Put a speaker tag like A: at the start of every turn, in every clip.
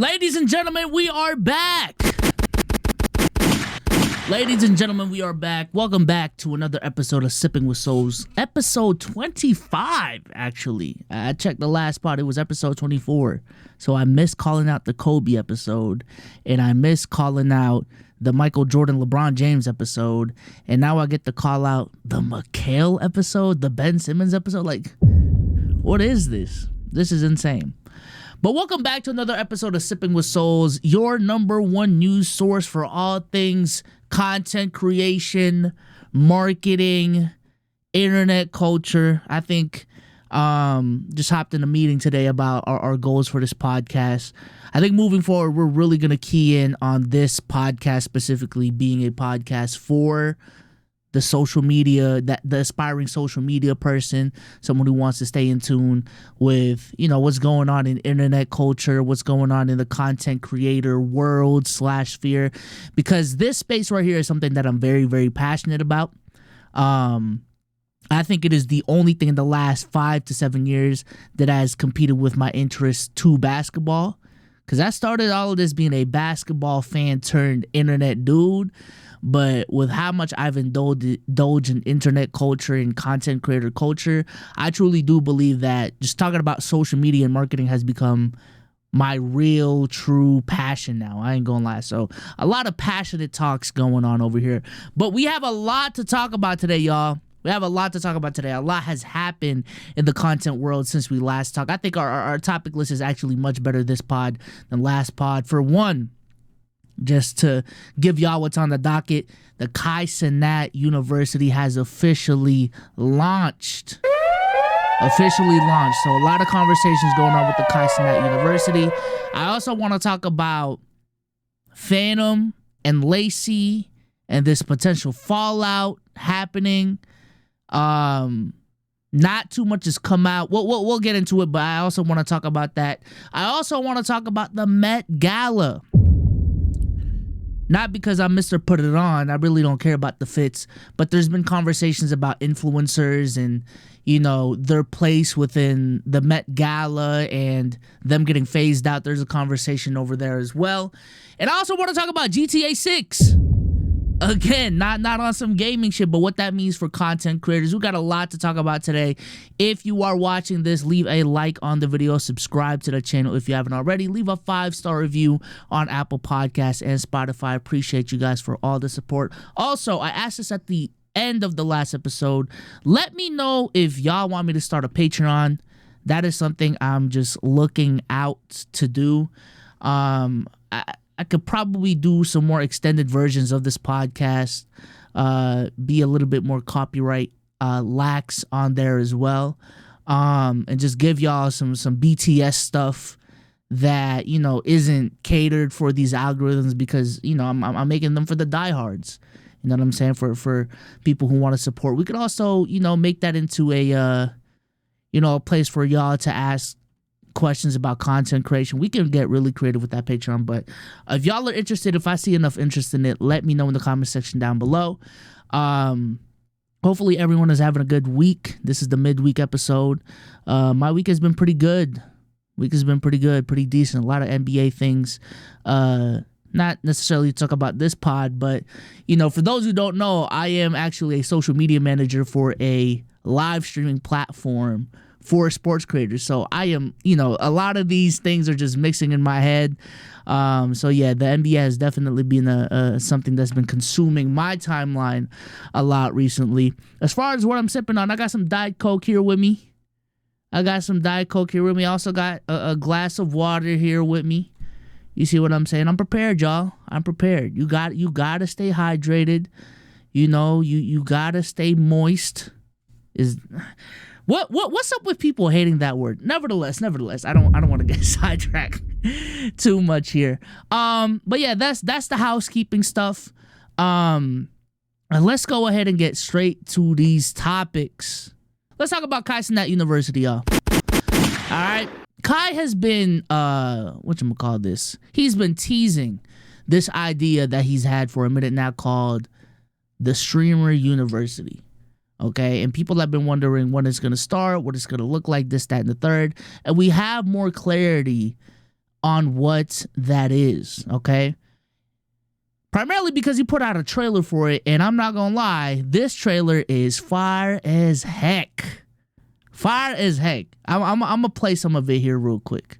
A: Ladies and gentlemen, we are back. Ladies and gentlemen, we are back. Welcome back to another episode of Sipping with SOLZ. Episode 25, actually. I checked the last part. It was episode 24. So I missed calling out the Kobe episode. And I missed calling out the Michael Jordan, LeBron James episode. And now I get to call out the McHale episode, the Ben Simmons episode. Like, what is this? This is insane. But welcome back to another episode of Sipping with SOLZ, your number one news source for all things content creation, marketing, internet culture. I think just hopped in a meeting today about our goals for this podcast. I think moving forward, we're really going to key in on this podcast specifically being a podcast for the social media, that the aspiring social media person, someone who wants to stay in tune with, you know, what's going on in internet culture, what's going on in the content creator world / sphere, because this space right here is something that I'm very, very passionate about. I think it is the only thing in the last 5 to 7 years that has competed with my interest to basketball, because I started all of this being a basketball fan turned internet dude. But with how much I've indulged in internet culture and content creator culture, I truly do believe that just talking about social media and marketing has become my real, true passion now. I ain't gonna lie. So a lot of passionate talks going on over here. But we have a lot to talk about today, y'all. We have a lot to talk about today. A lot has happened in the content world since we last talked. I think our topic list is actually much better this pod than last pod. For one, just to give y'all what's on the docket, the Kanye University has officially launched. So a lot of conversations going on with the Kanye University. I also want to talk about Fanum and Lacey and this potential fallout happening. Not too much has come out. We'll get into it, but I also want to talk about that. I also want to talk about the Met Gala. Not because I'm Mr. Put It On. I really don't care about the fits. But there's been conversations about influencers and, you know, their place within the Met Gala and them getting phased out. There's a conversation over there as well. And I also want to talk about GTA 6. Again, not on some gaming shit, but what that means for content creators. We got a lot to talk about today. If you are watching this, leave a like on the video, subscribe to the channel if you haven't already, leave a 5-star review on Apple Podcasts and Spotify. Appreciate you guys for all the support. Also, I asked this at the end of the last episode. Let me know if y'all want me to start a Patreon. That is something I'm just looking out to do. I could probably do some more extended versions of this podcast, be a little bit more copyright lax on there as well, and just give y'all some BTS stuff that, you know, isn't catered for these algorithms, because, you know, I'm making them for the diehards. You know what I'm saying? For people who want to support. We could also, you know, make that into a a place for y'all to ask questions about content creation. We can get really creative with that Patreon, but if y'all are interested, if I see enough interest in it, let me know in the comment section down below. Hopefully everyone is having a good week. This is the midweek episode. My week has been pretty good. Pretty decent. A lot of NBA things. Not necessarily to talk about this pod, but, you know, for those who don't know, I am actually a social media manager for a live streaming platform for sports creators. So I am, you know, a lot of these things are just mixing in my head. So yeah, the NBA has definitely been something that's been consuming my timeline a lot recently. As far as what I'm sipping on, I got some Diet Coke here with me. I also got a glass of water here with me. You see what I'm saying? I'm prepared, y'all. I'm prepared. You got to stay hydrated. You know, you got to stay moist. What's up with people hating that word? Nevertheless, I don't want to get sidetracked too much here. But yeah, that's the housekeeping stuff. And let's go ahead and get straight to these topics. Let's talk about Kanye University, y'all. All right, Kai has been whatchamacallit, he's been teasing this idea that he's had for a minute now called the Streamer University. Okay, and people have been wondering when it's going to start, what it's going to look like, this, that, and the third. And we have more clarity on what that is, okay? Primarily because he put out a trailer for it, and I'm not gonna lie, this trailer is fire as heck. Fire as heck. I'm gonna play some of it here real quick,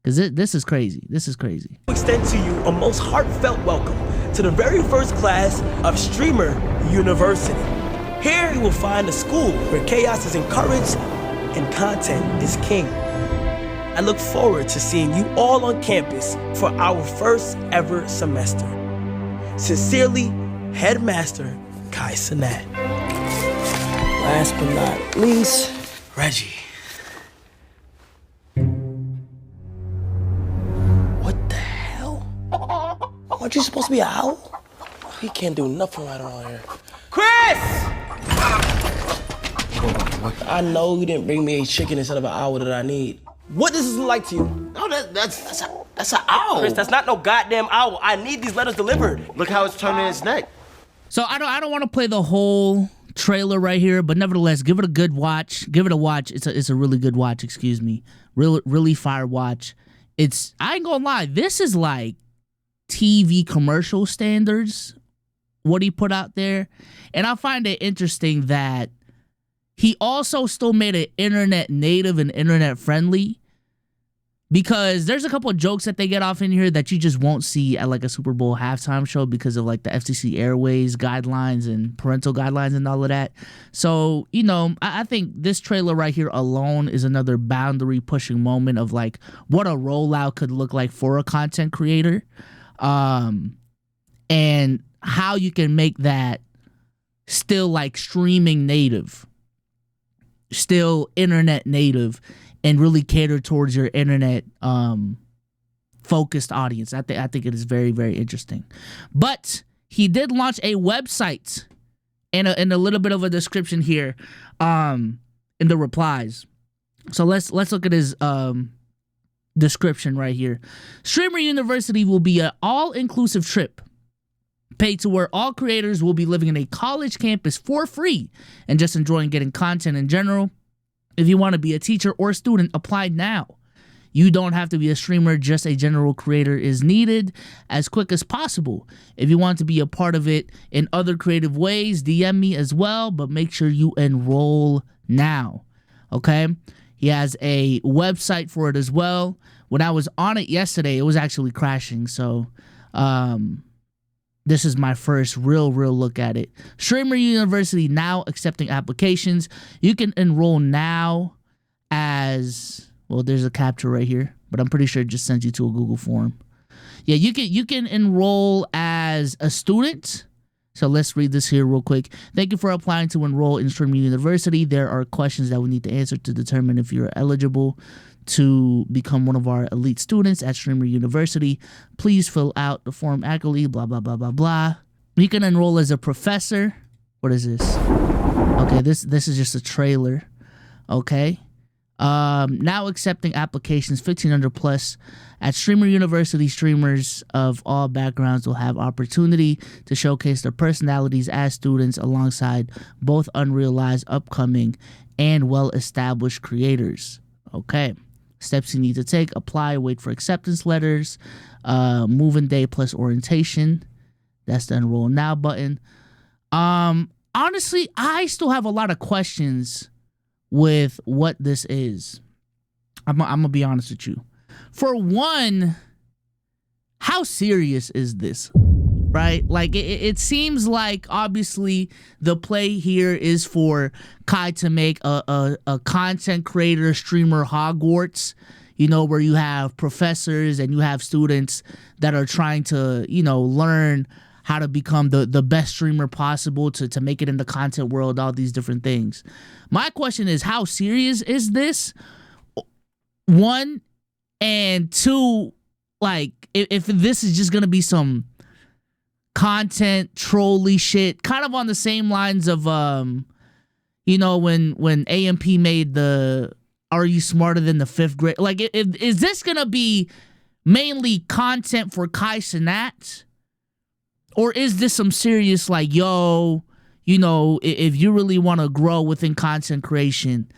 A: because this is crazy. This is crazy.
B: Extend to you a most heartfelt welcome to the very first class of Streamer University. Here you will find a school where chaos is encouraged and content is king. I look forward to seeing you all on campus for our first ever semester. Sincerely, Headmaster Kai Cenat. Last but not least, Reggie. What the hell? Aren't you supposed to be an owl? He can't do nothing right around here. Chris! I know you didn't bring me a chicken instead of an owl that I need. What does this look like to you?
C: No, that's an owl.
B: Chris, that's not no goddamn owl. I need these letters delivered.
C: Look how it's turning its neck.
A: So I don't want to play the whole trailer right here, but nevertheless, give it a good watch. Give it a watch. It's a really good watch. Excuse me. Really fire watch. I ain't gonna lie. This is like TV commercial standards. What he put out there, and I find it interesting that he also still made it internet native and internet friendly, because there's a couple of jokes that they get off in here that you just won't see at like a Super Bowl halftime show because of like the FCC Airways guidelines and parental guidelines and all of that. So, you know, I think this trailer right here alone is another boundary pushing moment of like what a rollout could look like for a content creator, and how you can make that still like streaming native, still internet native, and really cater towards your internet focused audience. I think it is very, very interesting. But he did launch a website and a little bit of a description here in the replies. So let's look at his description right here. Streamer University will be an all-inclusive trip paid to where all creators will be living in a college campus for free and just enjoying getting content in general. If you want to be a teacher or student, apply now. You don't have to be a streamer, just a general creator is needed as quick as possible. If you want to be a part of it in other creative ways, DM me as well, but make sure you enroll now, okay? He has a website for it as well. When I was on it yesterday, it was actually crashing, so this is my first real look at it. Streamer University now accepting applications. You can enroll now as, well, there's a capture right here, but I'm pretty sure it just sends you to a Google form. Yeah, you can enroll as a student. So let's read this here real quick. Thank you for applying to enroll in Streamer University. There are questions that we need to answer to determine if you're eligible to become one of our elite students at Streamer University. Please fill out the form accurately, blah, blah, blah, blah, blah. You can enroll as a professor. What is this? Okay, this is just a trailer. Okay. Now accepting applications 1,500 plus. At Streamer University, streamers of all backgrounds will have opportunity to showcase their personalities as students alongside both unrealized, upcoming, and well-established creators. Okay. Steps you need to take: apply, wait for acceptance letters, move-in day plus orientation. That's the enroll now button. Honestly, I still have a lot of questions with what this is. I'm gonna be honest with you. For one, how serious is this? Right? Like, it seems like, obviously, the play here is for Kai to make a content creator, streamer Hogwarts, you know, where you have professors and you have students that are trying to, you know, learn how to become the best streamer possible to make it in the content world, all these different things. My question is, how serious is this? One, and two, like, if this is just going to be some content trolly shit, kind of on the same lines of you know, when AMP made the "Are You Smarter Than the Fifth Grade?" Like, is this gonna be mainly content for Kai Cenat, or is this some serious, like, yo, you know, if you really want to grow within content creation,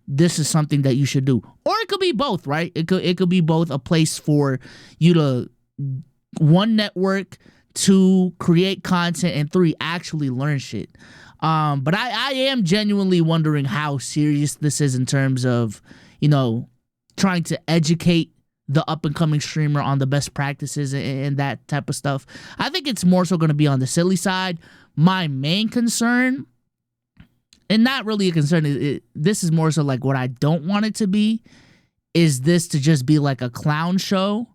A: this is something that you should do. Or it could be both, right? It could be both a place for you to, one, network, two, create content, and three, actually learn shit. But I am genuinely wondering how serious this is in terms of, trying to educate the up-and-coming streamer on the best practices and that type of stuff. I think it's more so going to be on the silly side. My main concern, and not really a concern, this is more so like what I don't want it to be, is this to just be like a clown show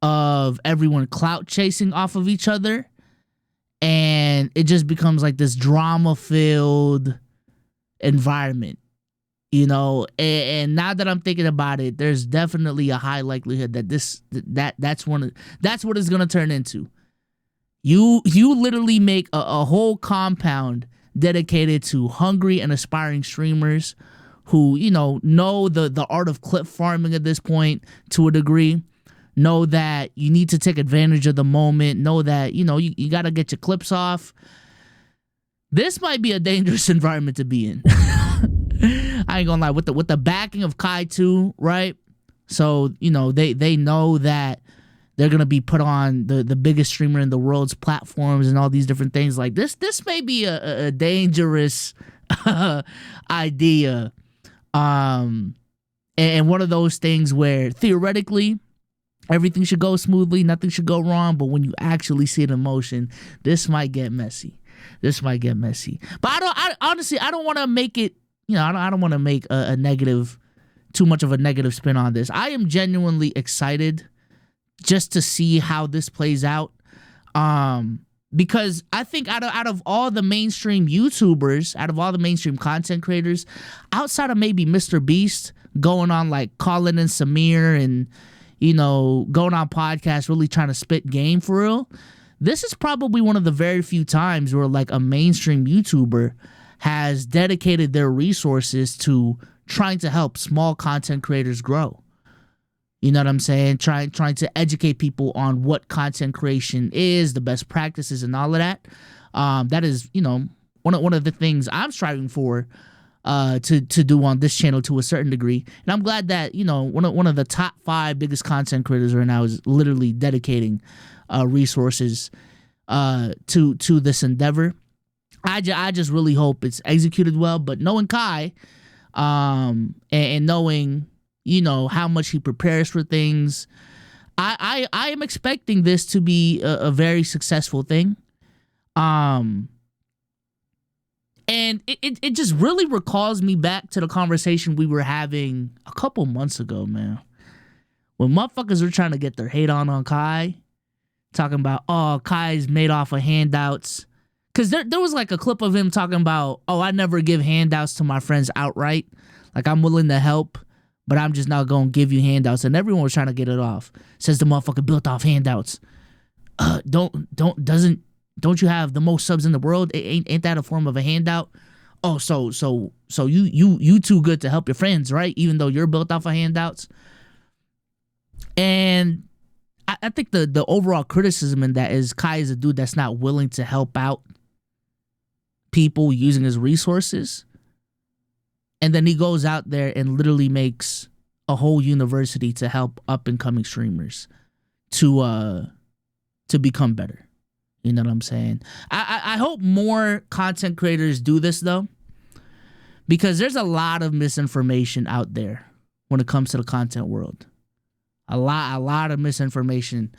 A: of everyone clout chasing off of each other, and it just becomes like this drama-filled environment. And now that I'm thinking about it, there's definitely a high likelihood that that's what it's gonna turn into. You literally make a whole compound dedicated to hungry and aspiring streamers who know the art of clip farming at this point to a degree. Know that you need to take advantage of the moment. Know that you gotta get your clips off. This might be a dangerous environment to be in. I ain't gonna lie, with the backing of Kai too, right? So, they know that they're gonna be put on the biggest streamer in the world's platforms and all these different things. Like this may be a dangerous idea. And one of those things where theoretically everything should go smoothly, nothing should go wrong, but when you actually see it in motion, this might get messy. But I honestly don't want to make it. I don't want to make too much of a negative spin on this. I am genuinely excited just to see how this plays out. Because I think out of all the mainstream YouTubers, out of all the mainstream content creators, outside of maybe Mr. Beast going on like Colin and Samir and, going on podcasts, really trying to spit game for real, this is probably one of the very few times where like a mainstream YouTuber has dedicated their resources to trying to help small content creators grow. You know what I'm saying? Trying to educate people on what content creation is, the best practices, and all of that. That is, one of the things I'm striving for to do on this channel to a certain degree. And I'm glad that one of the top 5 biggest content creators right now is literally dedicating resources to this endeavor. I just really hope it's executed well. But knowing Kai, and knowing how much he prepares for things, I am expecting this to be a very successful thing. And it just really recalls me back to the conversation we were having a couple months ago, man. When motherfuckers were trying to get their hate on Kai, talking about, oh, Kai's made off of handouts. Because there was like a clip of him talking about, oh, I never give handouts to my friends outright. Like, I'm willing to help, but I'm just not going to give you handouts. And everyone was trying to get it off. Says the motherfucker built off handouts. Don't you have the most subs in the world? Ain't that a form of a handout? Oh, so you too good to help your friends, right? Even though you're built off of handouts. And I think the overall criticism in that is Kai is a dude that's not willing to help out people using his resources. And then he goes out there and literally makes a whole university to help up and coming streamers to become better. You know what I'm saying? I hope more content creators do this though, because there's a lot of misinformation out there when it comes to the content world. A lot of misinformation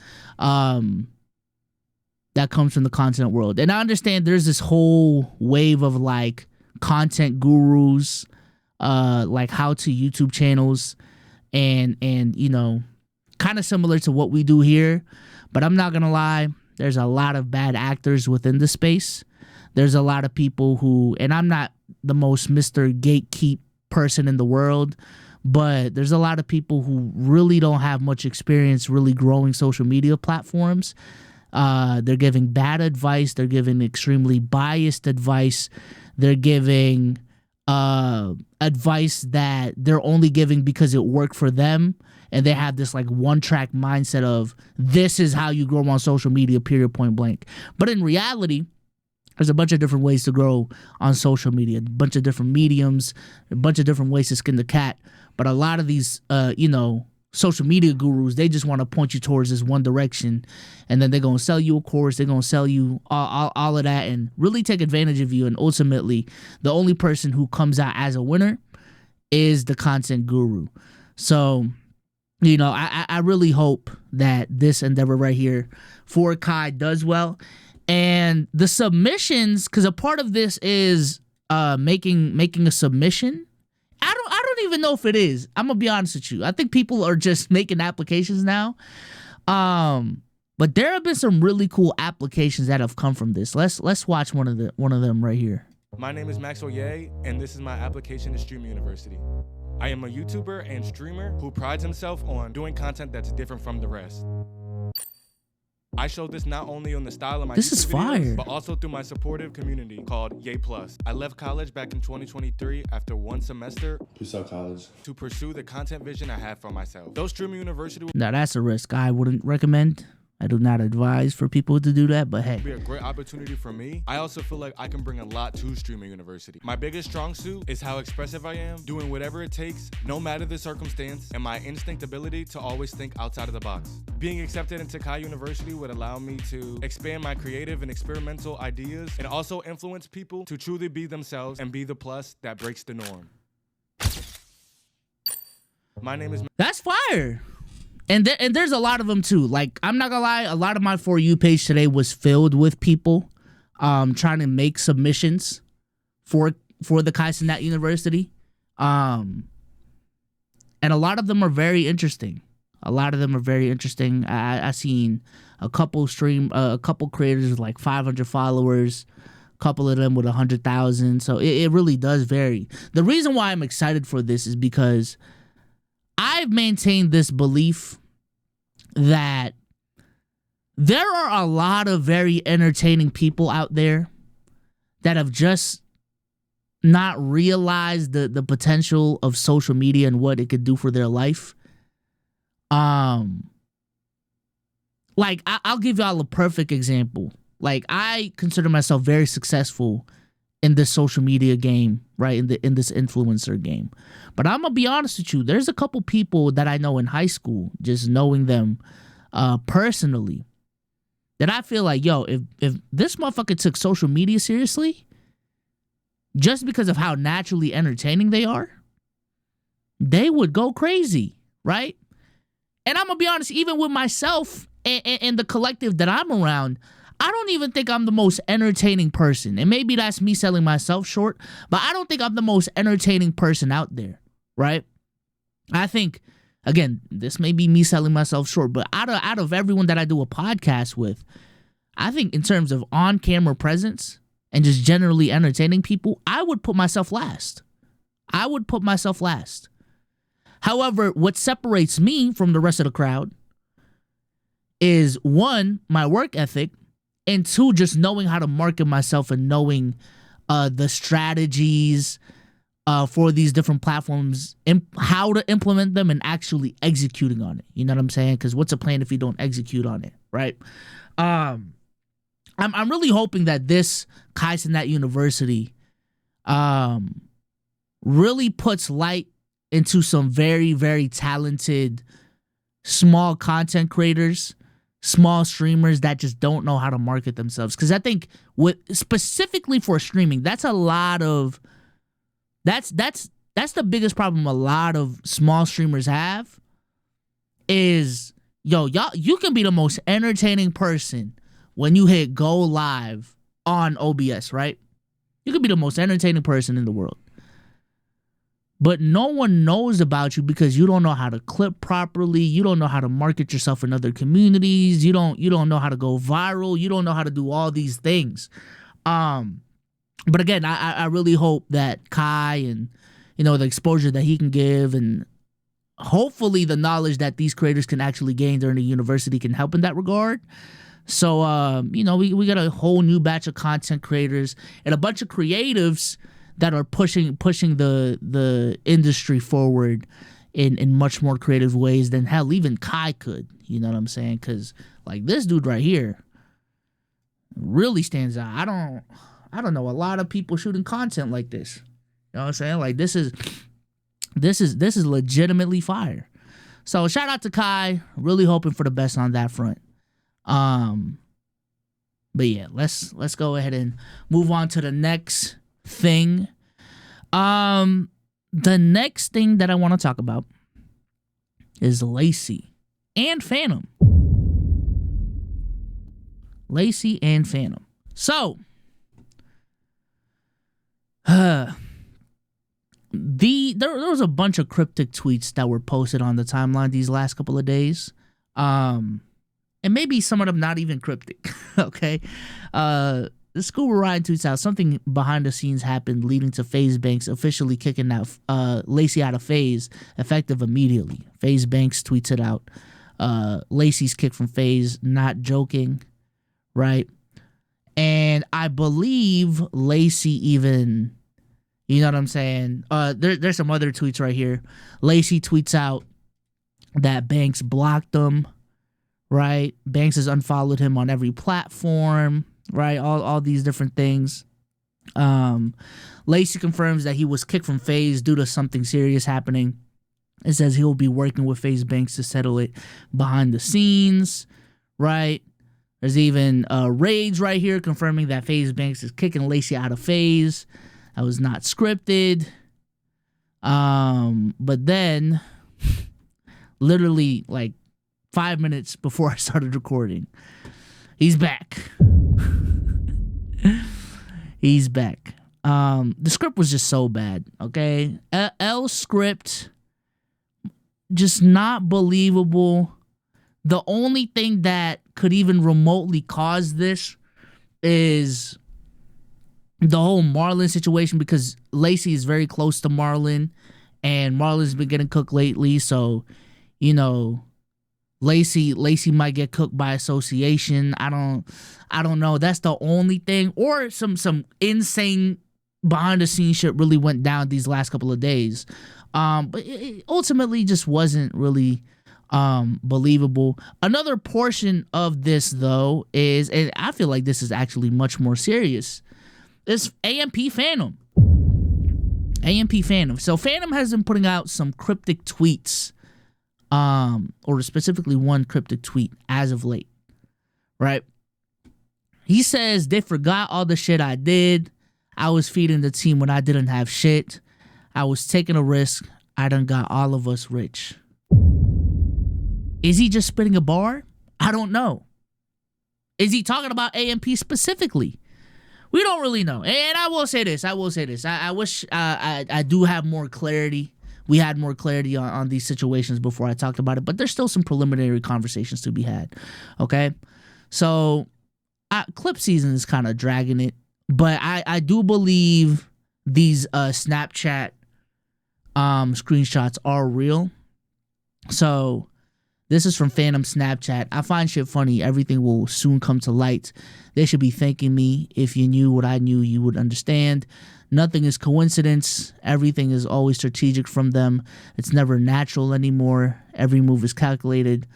A: that comes from the content world. And I understand there's this whole wave of like content gurus, like how-to YouTube channels, and kind of similar to what we do here. But I'm not gonna lie, there's a lot of bad actors within the space. There's a lot of people who, and I'm not the most Mr. Gatekeep person in the world, but there's a lot of people who really don't have much experience really growing social media platforms. They're giving bad advice. They're giving extremely biased advice. They're giving advice that they're only giving because it worked for them. And they have this like one-track mindset of this is how you grow on social media, period, point blank. But in reality, There's a bunch of different ways to grow on social media, a bunch of different mediums, a bunch of different ways to skin the cat. But a lot of these, social media gurus, they just want to point you towards this one direction, and then they're going to sell you a course, they're going to sell you all of that and really take advantage of you. And ultimately, the only person who comes out as a winner is the content guru. So, I really hope that this endeavor right here for Kai does well. And the submissions, because a part of this is making a submission. I don't even know if it is. I'm gonna be honest with you. I think people are just making applications now. But there have been some really cool applications that have come from this. Let's watch one of them right here.
D: My name is Max Oye, and this is my application to Stream University. I am a YouTuber and streamer who prides himself on doing content that's different from the rest. I showed this not only on the style of my
A: This is
D: YouTube
A: fire.
D: videos, but also through my supportive community called Yay Plus. I left college back in 2023 after one semester
C: Peace out, college.
D: to pursue the content vision I had for myself. Though Stream University will
A: Now that's a risk I wouldn't recommend. I do not advise for people to do that, but hey.
D: be a great opportunity for me, I also feel like I can bring a lot to Streamer University. My biggest strong suit is how expressive I am, doing whatever it takes, no matter the circumstance, and my instinct ability to always think outside of the box. Being accepted into Kai University would allow me to expand my creative and experimental ideas and also influence people to truly be themselves and be the plus that breaks the norm. My name is...
A: That's fire. And there's a lot of them too. Like, I'm not gonna lie, a lot of my For You page today was filled with people trying to make submissions for the Kai Cenat University. And a lot of them are very interesting. I seen a couple creators with like 500 followers, a couple of them with 100,000. So it really does vary. The reason why I'm excited for this is because I've maintained this belief that there are a lot of very entertaining people out there that have just not realized the potential of social media and what it could do for their life. Like I'll give y'all a perfect example. Like, I consider myself very successful in this social media game, right? In this influencer game. But I'm gonna be honest with you, there's a couple people that I know in high school, just knowing them personally, that I feel like, yo, if this motherfucker took social media seriously, just because of how naturally entertaining they are, they would go crazy, right? And I'm gonna be honest, even with myself and the collective that I'm around, I don't even think I'm the most entertaining person. And maybe that's me selling myself short, but I don't think I'm the most entertaining person out there, right? I think, again, this may be me selling myself short, but out of everyone that I do a podcast with, I think in terms of on-camera presence and just generally entertaining people, I would put myself last. However, what separates me from the rest of the crowd is, one, my work ethic, and two, just knowing how to market myself and knowing the strategies for these different platforms, how to implement them, and actually executing on it. You know what I'm saying? Because what's a plan if you don't execute on it, right? I'm really hoping that this Kai Cenat University really puts light into some very, very talented small content creators, small streamers that just don't know how to market themselves. Because I think specifically for streaming, that's the biggest problem a lot of small streamers have is, yo, you can be the most entertaining person when you hit go live on OBS, right? You can be the most entertaining person in the world. But no one knows about you because you don't know how to clip properly. You don't know how to market yourself in other communities. You don't know how to go viral. You don't know how to do all these things. But again, I really hope that Kai and, the exposure that he can give and hopefully the knowledge that these creators can actually gain during the university can help in that regard. So, we got a whole new batch of content creators and a bunch of creatives that are pushing the industry forward in much more creative ways than hell even Kai could. You know what I'm saying? Because like this dude right here, really stands out. I don't know a lot of people shooting content like this. You know what I'm saying? Like this is legitimately fire. So shout out to Kai. Really hoping for the best on that front. But yeah, let's go ahead and move on to the next thing. The next thing that I want to talk about is Lacey and Fanum. Lacey and Fanum. So, there was a bunch of cryptic tweets that were posted on the timeline these last couple of days. And maybe some of them not even cryptic. Okay. The Scuba Ryan tweets out something behind the scenes happened, leading to FaZe Banks officially kicking out Lacey out of FaZe effective immediately. FaZe Banks tweets it out. Lacey's kicked from FaZe, not joking, right? And I believe Lacey even, you know what I'm saying? There's some other tweets right here. Lacey tweets out that Banks blocked him, right? Banks has unfollowed him on every platform, right? All these different things. Lacey confirms that he was kicked from FaZe due to something serious happening. It says he'll be working with FaZe Banks to settle it behind the scenes, right? There's even Rage right here confirming that FaZe Banks is kicking Lacey out of FaZe. That was not scripted. But then, literally like 5 minutes before I started recording, he's back. He's back. The script was just so bad, okay? L script, just not believable. The only thing that could even remotely cause this is the whole Marlon situation, because Lacey is very close to Marlon, and Marlon's been getting cooked lately, so, you know, Lacey might get cooked by association. I don't know. That's the only thing. Or some insane behind the scenes shit really went down these last couple of days. But it ultimately just wasn't really believable. Another portion of this though is, and I feel like this is actually much more serious, is AMP Fanum. AMP Fanum. So Fanum has been putting out some cryptic tweets. Or specifically one cryptic tweet as of late, right? He says, they forgot all the shit I did. I was feeding the team when I didn't have shit. I was taking a risk. I done got all of us rich. Is he just spitting a bar? I don't know. Is he talking about AMP specifically? We don't really know. And I will say this. I wish I do have more clarity. We had more clarity on these situations before I talked about it, but there's still some preliminary conversations to be had, okay? So, clip season is kind of dragging it, but I do believe these Snapchat screenshots are real. So, this is from Fanum Snapchat. I find shit funny. Everything will soon come to light. They should be thanking me. If you knew what I knew, you would understand. Nothing is coincidence. Everything is always strategic from them. It's never natural anymore. Every move is calculated.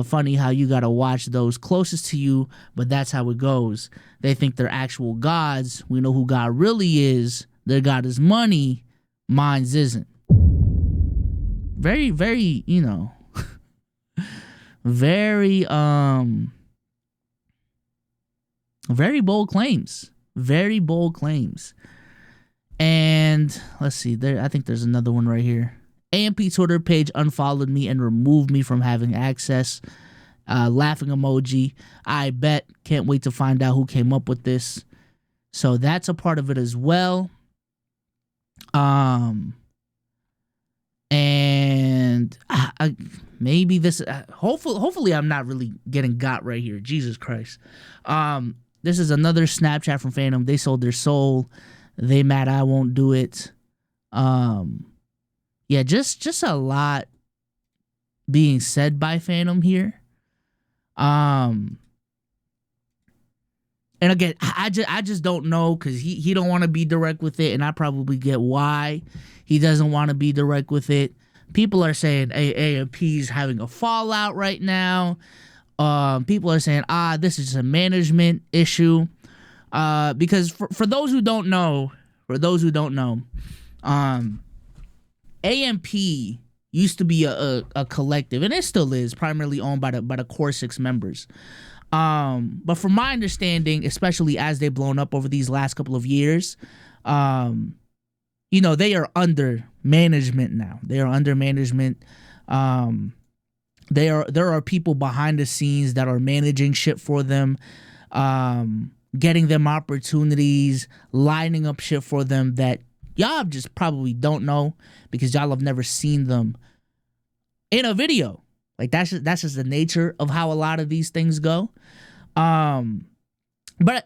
A: Funny how you gotta watch those closest to you, but that's how it goes. They think they're actual gods. We know who God really is. Their God is money. Mine's isn't. Very, very, you know, very bold claims. Very bold claims. And let's see, I think there's another one right here. AMP Twitter page unfollowed me and removed me from having access. Laughing emoji. I bet. Can't wait to find out who came up with this. So that's a part of it as well. And maybe this. Hopefully, I'm not really getting got right here. Jesus Christ. This is another Snapchat from Fanum. They sold their soul. They mad I won't do it. Yeah, just a lot being said by Fanum here. And again, I just don't know, because he don't want to be direct with it, and I probably get why he doesn't want to be direct with it. People are saying AMP's having a fallout right now. People are saying, this is a management issue. Because for those who don't know, AMP used to be a collective, and it still is, primarily owned by the core 6 members. But from my understanding, especially as they've blown up over these last couple of years, they are under management now. They are under management. There are people behind the scenes that are managing shit for them, getting them opportunities, lining up shit for them that y'all just probably don't know because y'all have never seen them in a video. Like that's just the nature of how a lot of these things go. But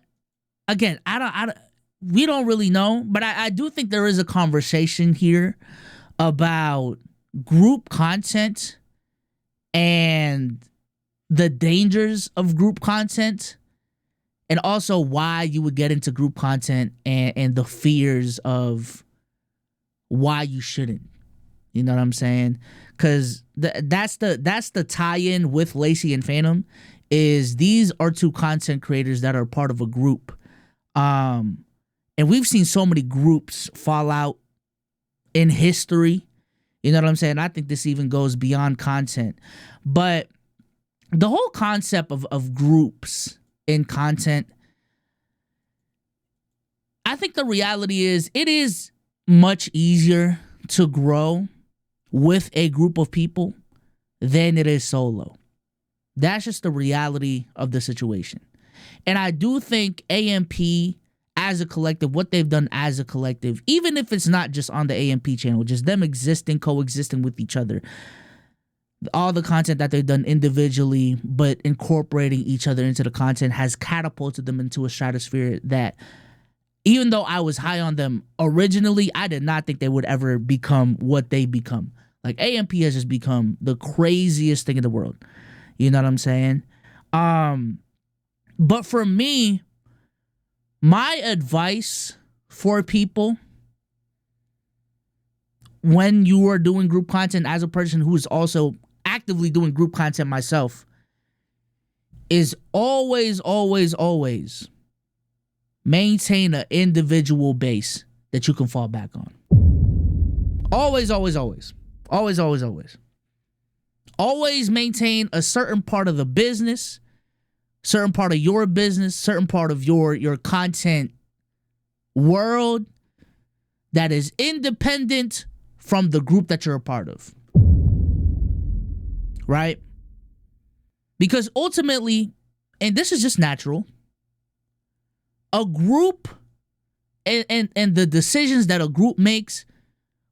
A: again, we don't really know, but I do think there is a conversation here about group content and the dangers of group content, and also why you would get into group content and the fears of why you shouldn't. You know what I'm saying? Because that's the tie-in with Lacey and Fanum, is these are 2 content creators that are part of a group. And we've seen so many groups fall out in history. You know what I'm saying? I think this even goes beyond content. But the whole concept of groups in content, I think the reality is it is much easier to grow with a group of people than it is solo. That's just the reality of the situation. And I do think AMP as a collective, what they've done as a collective, even if it's not just on the AMP channel, just them coexisting with each other, all the content that they've done individually, but incorporating each other into the content has catapulted them into a stratosphere that, even though I was high on them originally, I did not think they would ever become what they become. Like, AMP has just become the craziest thing in the world. You know what I'm saying? But for me, my advice for people when you are doing group content, as a person who's also actively doing group content myself, is always maintain an individual base that you can fall back on. Always maintain a certain part of the business, certain part of your business, certain part of your content world that is independent from the group that you're a part of. Right? Because ultimately, and this is just natural, a group and the decisions that a group makes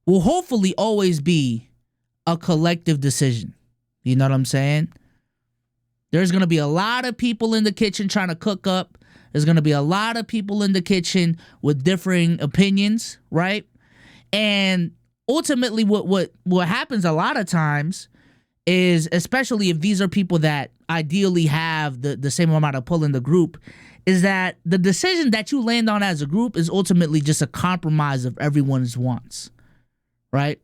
A: will hopefully always be a collective decision. You know what I'm saying? There's going to be a lot of people in the kitchen trying to cook up. There's going to be a lot of people in the kitchen with differing opinions, right? And ultimately what happens a lot of times is, especially if these are people that ideally have the same amount of pull in the group, is that the decision that you land on as a group is ultimately just a compromise of everyone's wants, right?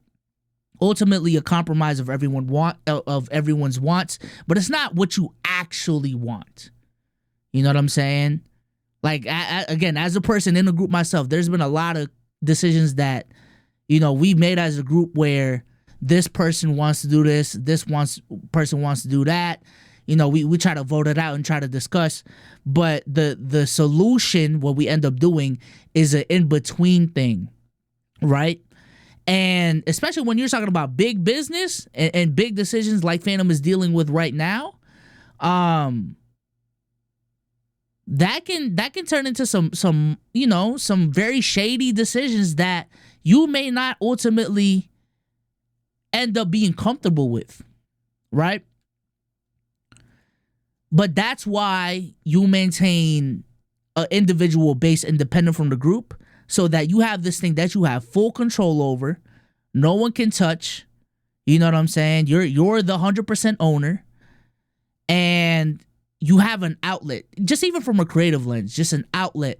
A: Ultimately a compromise of everyone's wants, but it's not what you actually want. You know what I'm saying? Like, again, as a person in a group myself, there's been a lot of decisions that, you know, we've made as a group where this person wants to do this, person wants to do that. You know, we try to vote it out and try to discuss, but the solution, what we end up doing, is an in-between thing, right? And especially when you're talking about big business and big decisions like Fanum is dealing with right now, that can turn into some you know, some very shady decisions that you may not ultimately end up being comfortable with, right? But that's why you maintain an individual base independent from the group, so that you have this thing that you have full control over. No one can touch. You know what I'm saying? You're the 100% owner. And you have an outlet, just even from a creative lens, just an outlet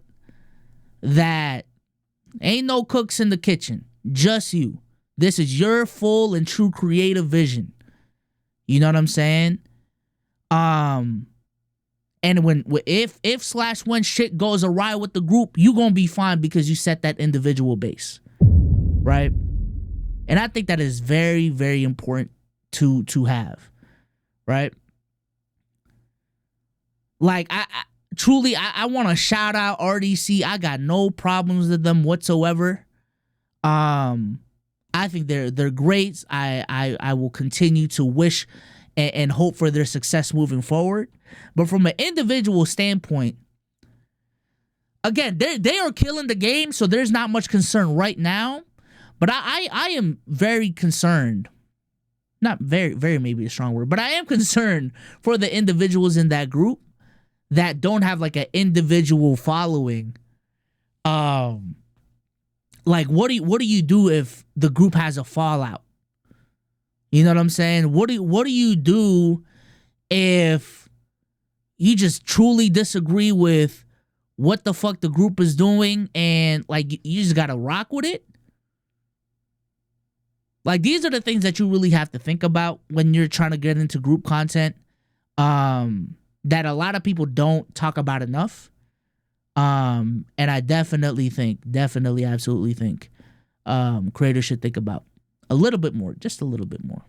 A: that ain't no cooks in the kitchen, just you. This is your full and true creative vision. You know what I'm saying? And if/when shit goes awry with the group, you gonna be fine because you set that individual base, right? And I think that is very, very important to have, right? Like I truly want to shout out RDC. I got no problems with them whatsoever. I think they're great. I will continue to wish and hope for their success moving forward. But from an individual standpoint, again, they are killing the game, so there's not much concern right now. But I am very concerned. Not very, very maybe a strong word, but I am concerned for the individuals in that group that don't have like an individual following. Like what do you do if the group has a fallout? You know what I'm saying? What do you do if you just truly disagree with what the fuck the group is doing and like you just gotta rock with it? Like these are the things that you really have to think about when you're trying to get into group content that a lot of people don't talk about enough. And I absolutely think creators should think about a little bit more, just a little bit more.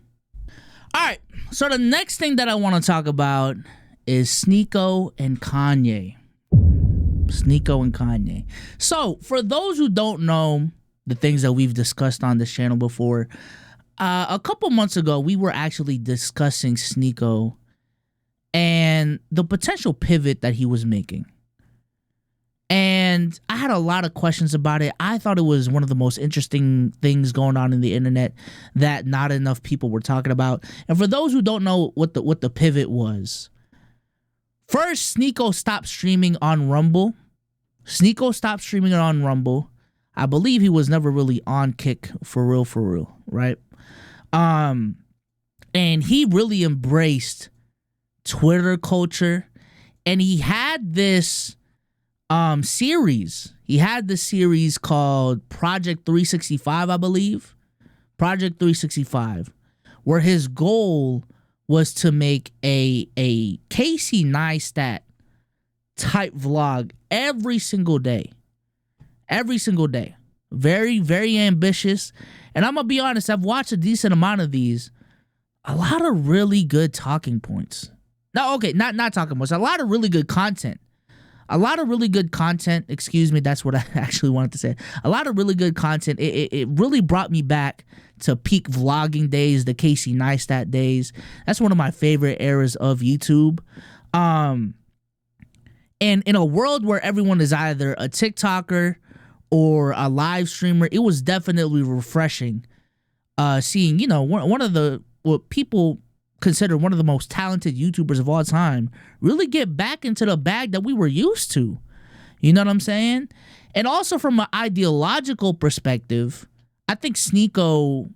A: All right, so the next thing that I want to talk about is Sneako and Kanye. So for those who don't know the things that we've discussed on this channel before, a couple months ago, we were actually discussing Sneako and the potential pivot that he was making. And I had a lot of questions about it. I thought it was one of the most interesting things going on in the internet that not enough people were talking about. And for those who don't know what the pivot was, first, Sneako stopped streaming on Rumble. I believe he was never really on Kick for real, right? And he really embraced Twitter culture, and he had this series. He had this series called Project 365, I believe. Project 365, where his goal was to make a Casey Neistat type vlog every single day. Very, very ambitious. And I'm gonna be honest, I've watched a decent amount of these. A lot of really good talking points. No, okay, not talking points. A lot of really good content. Excuse me, that's what I actually wanted to say. A lot of really good content. It really brought me back to peak vlogging days, the Casey Neistat days. That's one of my favorite eras of YouTube. And in a world where everyone is either a TikToker or a live streamer, it was definitely refreshing seeing, one of the what people consider one of the most talented YouTubers of all time really get back into the bag that we were used to. You know what I'm saying? And also from an ideological perspective, I think Sneako,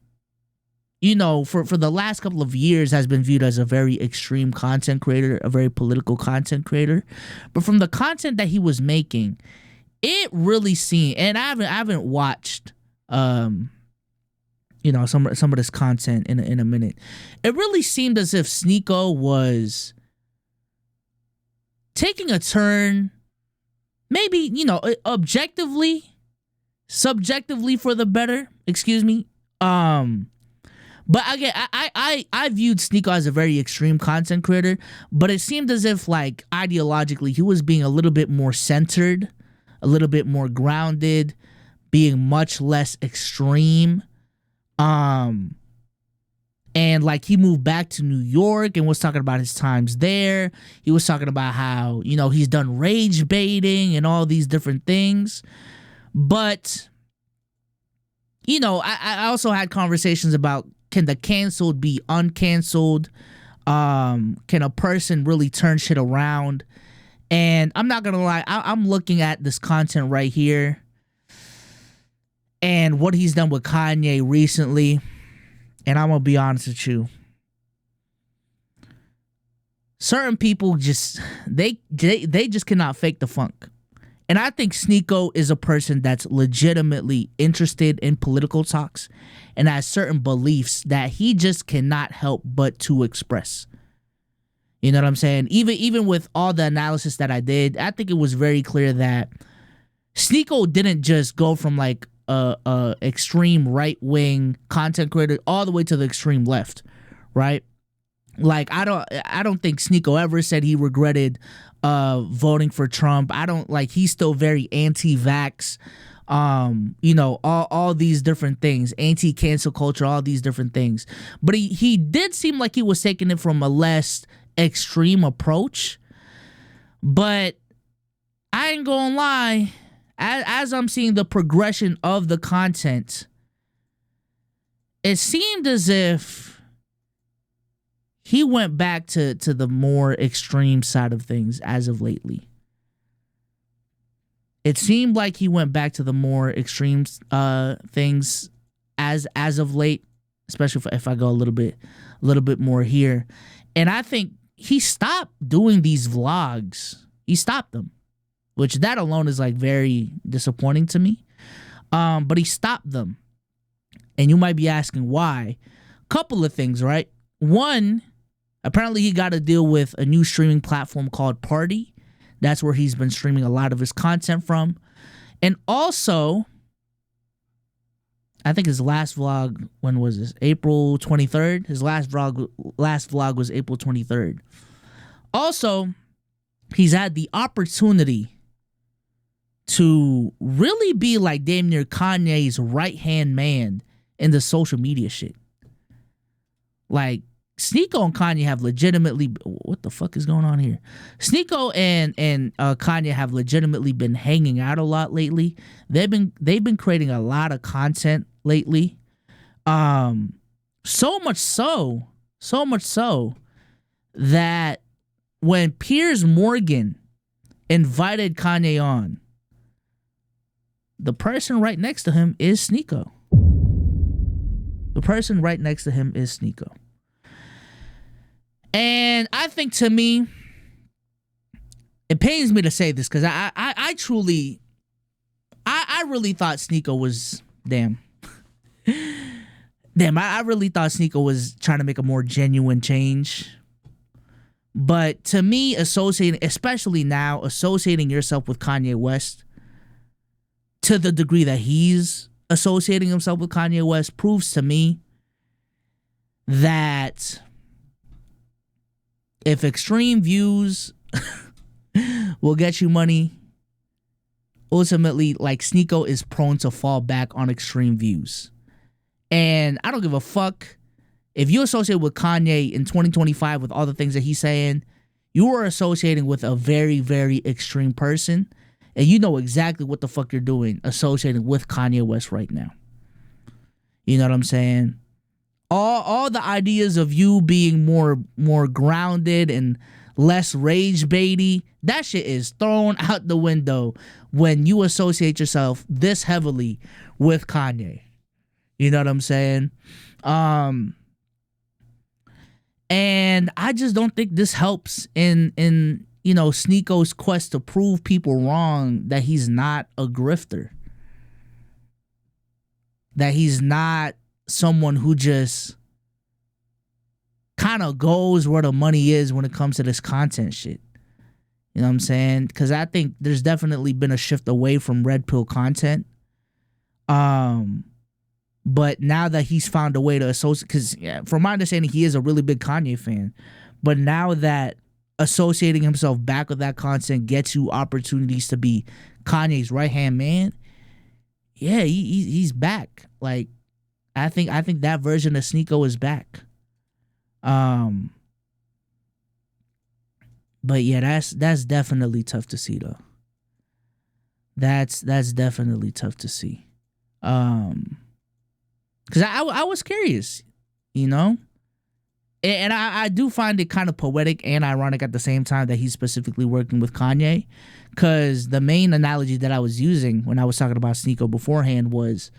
A: for the last couple of years has been viewed as a very extreme content creator, a very political content creator. But from the content that he was making, it really seemed, and I haven't watched some of this content in a minute. It really seemed as if Sneako was taking a turn, maybe, objectively, subjectively for the better, excuse me. But again, I viewed Sneako as a very extreme content creator, but it seemed as if like ideologically he was being a little bit more centered, a little bit more grounded, being much less extreme. And like he moved back to New York and was talking about his times there. He was talking about how, he's done rage baiting and all these different things. But, I also had conversations about, can the canceled be uncanceled? Can a person really turn shit around? And I'm not gonna lie, I'm looking at this content right here and what he's done with Kanye recently, and I'm gonna be honest with you. Certain people just they just cannot fake the funk. And I think Sneako is a person that's legitimately interested in political talks and has certain beliefs that he just cannot help but to express. You know what I'm saying? Even with all the analysis that I did, I think it was very clear that Sneako didn't just go from like a extreme right wing content creator all the way to the extreme left, right? Like I don't think Sneako ever said he regretted voting for Trump. He's still very anti-vax. All these different things, anti-cancel culture, all these different things. But he did seem like he was taking it from a less extreme approach. But I ain't gonna lie, as I'm seeing the progression of the content, it seemed as if he went back to the more extreme side of things as of lately. It seemed like he went back to the more extreme things as of late, especially if I go a little bit more here. And I think he stopped doing these vlogs. He stopped them, which that alone is like very disappointing to me. But he stopped them. And you might be asking why. Couple of things, right? One, apparently he got to deal with a new streaming platform called Party. That's where he's been streaming a lot of his content from. And also, I think his last vlog, when was this? April 23rd? His last vlog was April 23rd. Also, he's had the opportunity to really be like damn near Kanye's right-hand man in the social media shit. Like, Sneako and Kanye have legitimately... What the fuck is going on here? Sneako and Kanye have legitimately been hanging out a lot lately. They've been creating a lot of content lately. So much so that when Piers Morgan invited Kanye on, the person right next to him is Sneako. And I think, to me, it pains me to say this because I truly, I really thought Sneako was, I really thought Sneako was trying to make a more genuine change. But to me, especially now, associating yourself with Kanye West to the degree that he's associating himself with Kanye West proves to me that if extreme views will get you money, ultimately, like, Sneako is prone to fall back on extreme views. And I don't give a fuck if you associate with Kanye in 2025 with all the things that he's saying. You are associating with a very, very extreme person, and you know exactly what the fuck you're doing associating with Kanye West right now. You know what I'm saying? All the ideas of you being more grounded and less rage baity, that shit is thrown out the window when you associate yourself this heavily with Kanye. You know what I'm saying? And I just don't think this helps in Sneako's quest to prove people wrong that he's not a grifter. That he's not someone who just kind of goes where the money is when it comes to this content shit. You know what I'm saying? Because I think there's definitely been a shift away from red pill content. But now that he's found a way to associate, because from my understanding, he is a really big Kanye fan. But now that associating himself back with that content gets you opportunities to be Kanye's right-hand man, yeah, he's back. Like, I think that version of Sneako is back. But yeah, that's definitely tough to see though. That's definitely tough to see. Cause I was curious, you know? And I do find it kind of poetic and ironic at the same time that he's specifically working with Kanye. Cause the main analogy that I was using when I was talking about Sneako beforehand was,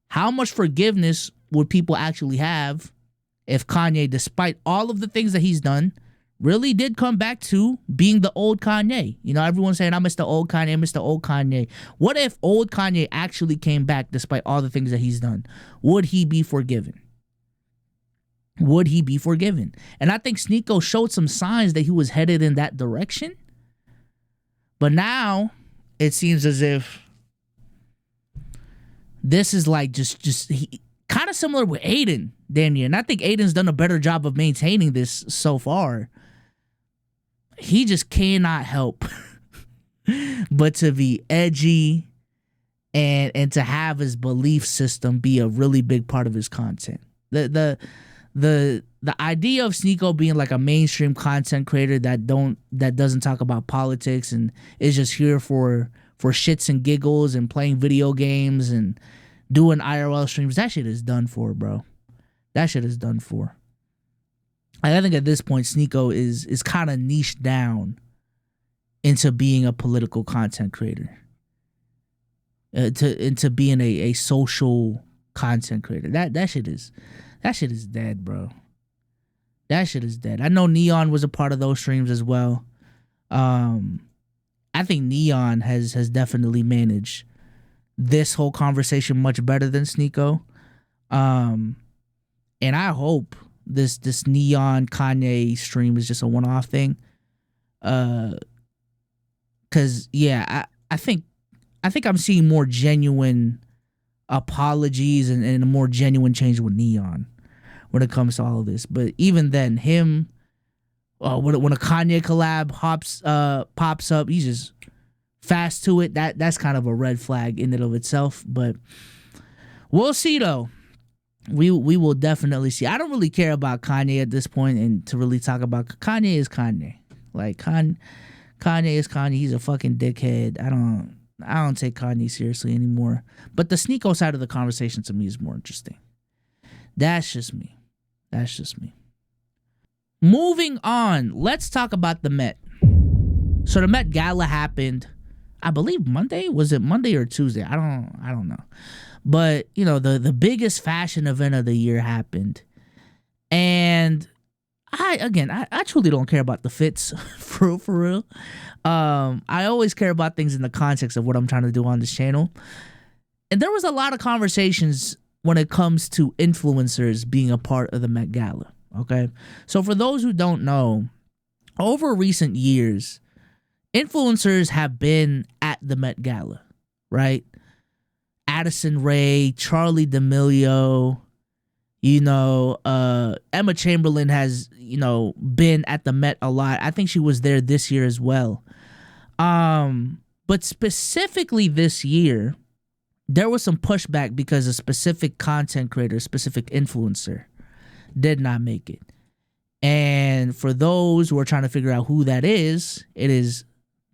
A: how much forgiveness would people actually have if Kanye, despite all of the things that he's done, really did come back to being the old Kanye? You know, everyone's saying, I miss the old Kanye, I miss the old Kanye. What if old Kanye actually came back despite all the things that he's done? Would he be forgiven? would he be forgiven? And I think Sneako showed some signs that he was headed in that direction. But now it seems as if this is like just kind of similar with Aiden, damn near. And I think Aiden's done a better job of maintaining this so far. He just cannot help but to be edgy and to have his belief system be a really big part of his content. The idea of Sneako being like a mainstream content creator that doesn't talk about politics and is just here for shits and giggles and playing video games and doing IRL streams, that shit is done for, bro. That shit is done for. I think at this point, Sneako is kind of niched down into being a political content creator, into being a social content creator. That shit is dead, bro. That shit is dead. I know Neon was a part of those streams as well. I think Neon has definitely managed this whole conversation much better than Sneako. And I hope this Neon Kanye stream is just a one-off thing. Cause yeah, I think I'm seeing more genuine apologies and a more genuine change with Neon when it comes to all of this. But even then, him when a Kanye collab pops up, he's just fast to it. That's kind of a red flag in and of itself. But we'll see though. We will definitely see. I don't really care about Kanye at this point, and to really talk about Kanye is Kanye. Like Kanye is Kanye. He's a fucking dickhead. I don't take Kanye seriously anymore. But the Sneako side of the conversation to me is more interesting. That's just me. Moving on, let's talk about the Met. So the Met Gala happened, I believe Monday. Was it Monday or Tuesday? I don't know. But you know, the biggest fashion event of the year happened, and I truly don't care about the fits for real. I always care about things in the context of what I'm trying to do on this channel. And there was a lot of conversations when it comes to influencers being a part of the Met Gala. Okay, so for those who don't know, over recent years, influencers have been at the Met Gala, right? Addison Rae, Charlie D'Amelio, Emma Chamberlain has, been at the Met a lot. I think she was there this year as well. But specifically this year, there was some pushback because a specific content creator, specific influencer, did not make it. And for those who are trying to figure out who that is, it is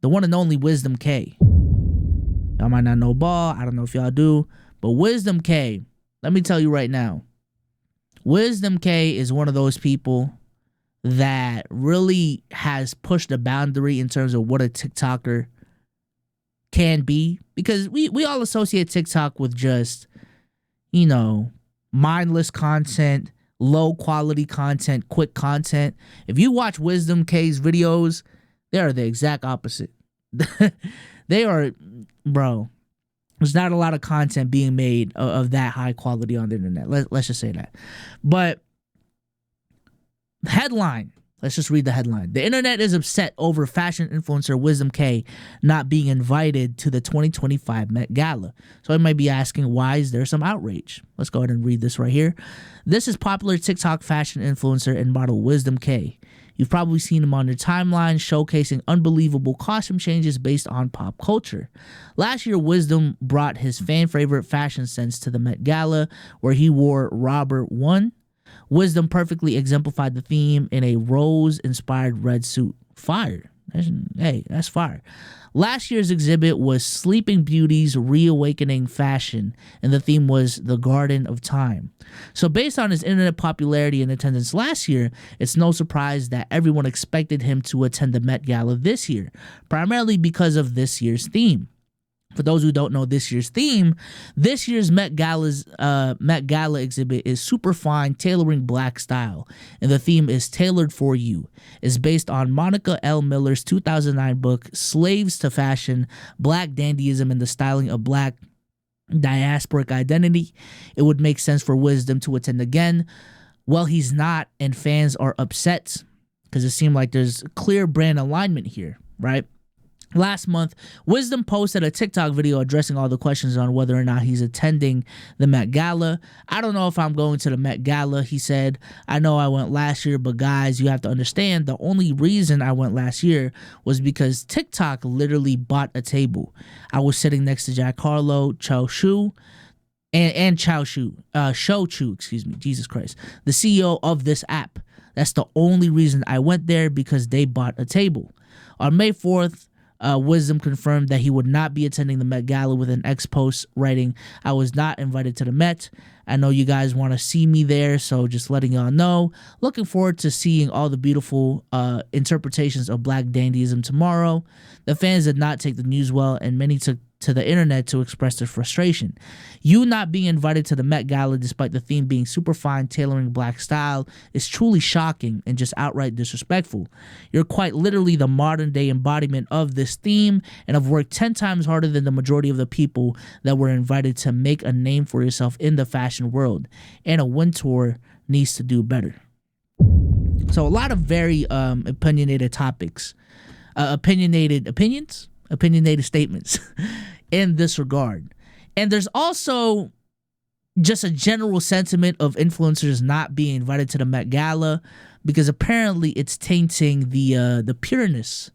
A: the one and only Wisdom K. Y'all might not know Ball. I don't know if y'all do. But Wisdom K, let me tell you right now, Wisdom K is one of those people that really has pushed the boundary in terms of what a TikToker can be. Because we all associate TikTok with just, mindless content, low quality content, quick content. If you watch Wisdom K's videos, they are the exact opposite. They are, bro, there's not a lot of content being made of that high quality on the internet. Let's just say that. But headline, let's just read the headline. The internet is upset over fashion influencer Wisdom K not being invited to the 2025 Met Gala. So I might be asking, why is there some outrage? Let's go ahead and read this right here. This is popular TikTok fashion influencer and model Wisdom K. You've probably seen him on your timeline showcasing unbelievable costume changes based on pop culture. Last year, Wisdom brought his fan-favorite fashion sense to the Met Gala, where he wore Robert 1. Wisdom perfectly exemplified the theme in a rose-inspired red suit. Fire. That's fire. Last year's exhibit was Sleeping Beauty's Reawakening Fashion, and the theme was the Garden of Time. So based on his internet popularity and attendance last year, it's no surprise that everyone expected him to attend the Met Gala this year, primarily because of this year's theme. For those who don't know this year's theme, this year's Met Gala exhibit is super fine, tailoring black style, and the theme is Tailored for You. It's based on Monica L. Miller's 2009 book, Slaves to Fashion, Black Dandyism and the Styling of Black Diasporic Identity. It would make sense for Wisdom to attend again. Well, he's not, and fans are upset because it seemed like there's clear brand alignment here, right? Last month, Wisdom posted a TikTok video addressing all the questions on whether or not he's attending the Met Gala. I don't know if I'm going to the Met Gala, he said. I know I went last year, but guys, you have to understand the only reason I went last year was because TikTok literally bought a table. I was sitting next to Jack Harlow, Chao Shu, and Chao Shu, Shou Chu, excuse me, Jesus Christ, the CEO of this app. That's the only reason I went there, because they bought a table. On May 4th, Wisdom confirmed that he would not be attending the Met Gala with an X post writing, "I was not invited to the Met. I know you guys want to see me there, so just letting y'all know. Looking forward to seeing all the beautiful interpretations of Black dandyism tomorrow." The fans did not take the news well, and many took to the internet to express their frustration. You not being invited to the Met Gala despite the theme being super fine, tailoring Black style, is truly shocking and just outright disrespectful. You're quite literally the modern day embodiment of this theme and have worked 10 times harder than the majority of the people that were invited to make a name for yourself in the fashion world. And a Wintour needs to do better. So a lot of very opinionated topics, opinionated statements in this regard. And there's also just a general sentiment of influencers not being invited to the Met Gala because apparently it's tainting the pureness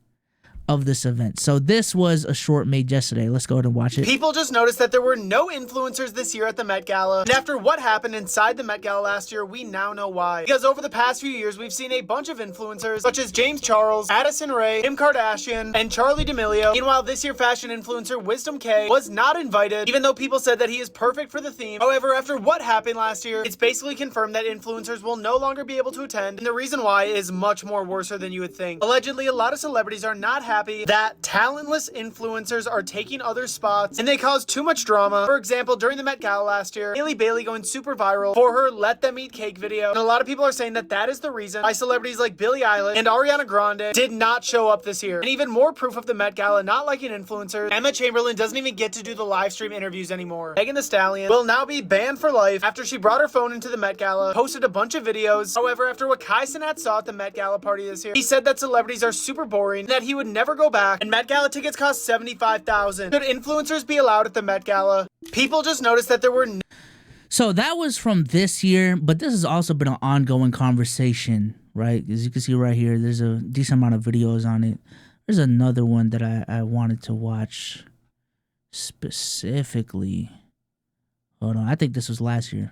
A: of this event. So this was a short made yesterday. Let's go ahead and watch it.
E: People just noticed that there were no influencers this year at the Met Gala. And after what happened inside the Met Gala last year, we now know why. Because over the past few years, we've seen a bunch of influencers such as James Charles, Addison Rae, Kim Kardashian, and Charli D'Amelio. Meanwhile, this year fashion influencer Wisdom K was not invited, even though people said that he is perfect for the theme. However, after what happened last year, it's basically confirmed that influencers will no longer be able to attend. And the reason why is much more worse than you would think. Allegedly, a lot of celebrities are not happy that talentless influencers are taking other spots and they cause too much drama. For example, during the Met Gala last year, Hailey Bailey going super viral for her Let Them Eat Cake video. And a lot of people are saying that that is the reason why celebrities like Billie Eilish and Ariana Grande did not show up this year. And even more proof of the Met Gala not liking influencers, Emma Chamberlain doesn't even get to do the live stream interviews anymore. Megan Thee Stallion will now be banned for life after she brought her phone into the Met Gala, posted a bunch of videos. However, after what Kai Cenat saw at the Met Gala party this year, he said that celebrities are super boring and that he would never go back. And Met Gala tickets cost $75,000. Should influencers be allowed at the Met Gala? People just noticed that there were
A: So that was from this year, but this has also been an ongoing conversation, right? As you can see right here, there's a decent amount of videos on it. There's another one that I wanted to watch specifically. Hold on, I think this was last year.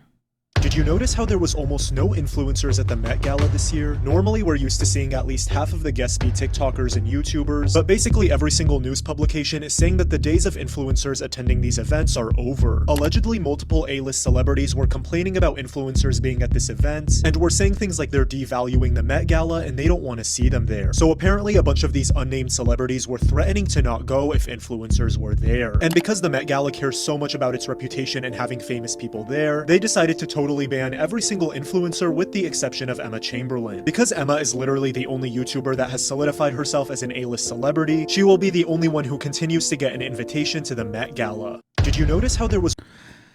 F: Did you notice how there was almost no influencers at the Met Gala this year? Normally, we're used to seeing at least half of the guests be TikTokers and YouTubers, but basically every single news publication is saying that the days of influencers attending these events are over. Allegedly, multiple A-list celebrities were complaining about influencers being at this event, and were saying things like they're devaluing the Met Gala and they don't want to see them there. So apparently a bunch of these unnamed celebrities were threatening to not go if influencers were there. And because the Met Gala cares so much about its reputation and having famous people there, they decided to totally ban every single influencer with the exception of Emma Chamberlain. Because Emma is literally the only YouTuber that has solidified herself as an A-list celebrity, she will be the only one who continues to get an invitation to the Met Gala. Did you notice how there was...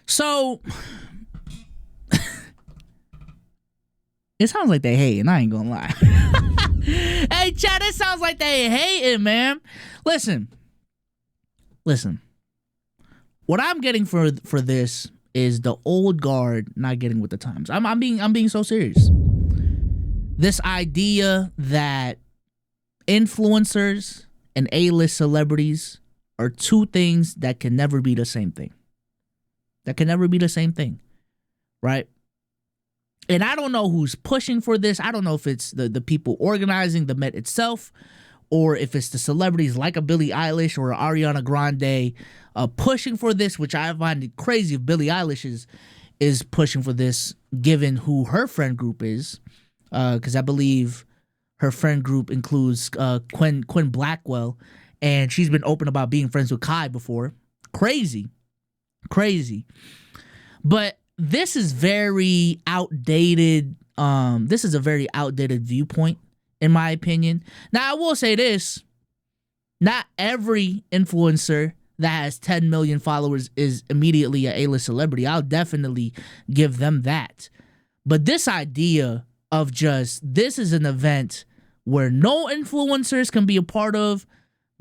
A: So... it sounds like they hating, I ain't gonna lie. Hey, Chad, it sounds like they hating, man. Listen. What I'm getting for this is the old guard not getting with the times. I'm being so serious. This idea that influencers and A-list celebrities are two things that can never be the same thing. Right? And I don't know who's pushing for this. I don't know if it's the people organizing the Met itself, or if it's the celebrities like a Billie Eilish or Ariana Grande pushing for this, which I find it crazy if Billie Eilish is pushing for this, given who her friend group is, because I believe her friend group includes Quinn Blackwell, and she's been open about being friends with Kai before. Crazy. But this is very outdated. This is a very outdated viewpoint, in my opinion. Now, I will say this. Not every influencer that has 10 million followers is immediately an A-list celebrity. I'll definitely give them that. But this idea of just, this is an event where no influencers can be a part of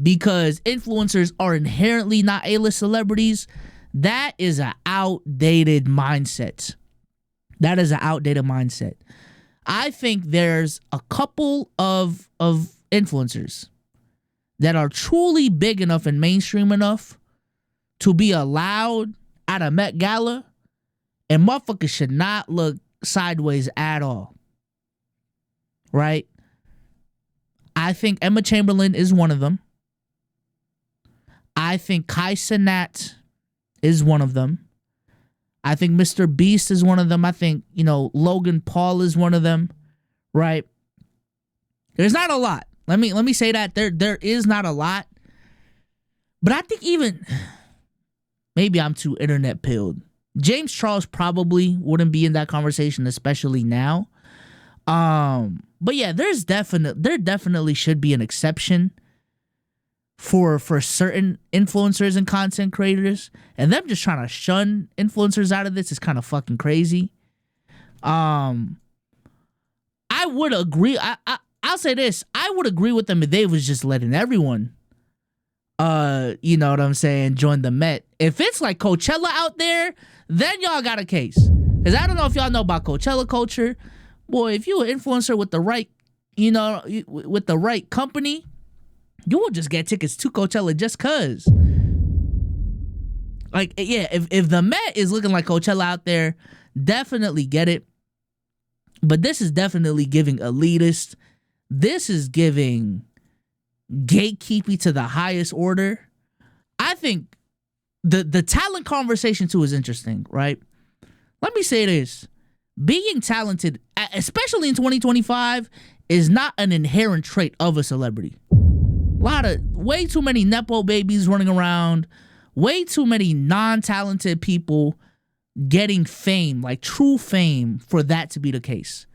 A: because influencers are inherently not A-list celebrities, that is an outdated mindset. That is an outdated mindset. I think there's a couple of influencers that are truly big enough and mainstream enough to be allowed at a Met Gala, and motherfuckers should not look sideways at all. Right? I think Emma Chamberlain is one of them. I think Kai Cenat is one of them. I think Mr. Beast is one of them. I think, Logan Paul is one of them. Right? There's not a lot. Let me say that there is not a lot. But I think even, maybe I'm too internet pilled. James Charles probably wouldn't be in that conversation, especially now. But yeah, there definitely should be an exception for certain influencers and content creators, and them just trying to shun influencers out of this is kind of fucking crazy. I would agree. I'll say this. I would agree with them if they was just letting everyone, you know what I'm saying, join the Met. If it's like Coachella out there, then y'all got a case. Because I don't know if y'all know about Coachella culture. Boy, if you an influencer with the right, with the right company, you will just get tickets to Coachella just cause. Like, yeah, if the Met is looking like Coachella out there, definitely get it. But this is definitely giving elitist. This is giving gatekeeping to the highest order. I think the talent conversation too is interesting, right? Let me say this. Being talented, especially in 2025, is not an inherent trait of a celebrity. Way too many Nepo babies running around, way too many non-talented people getting fame, like true fame, for that to be the case.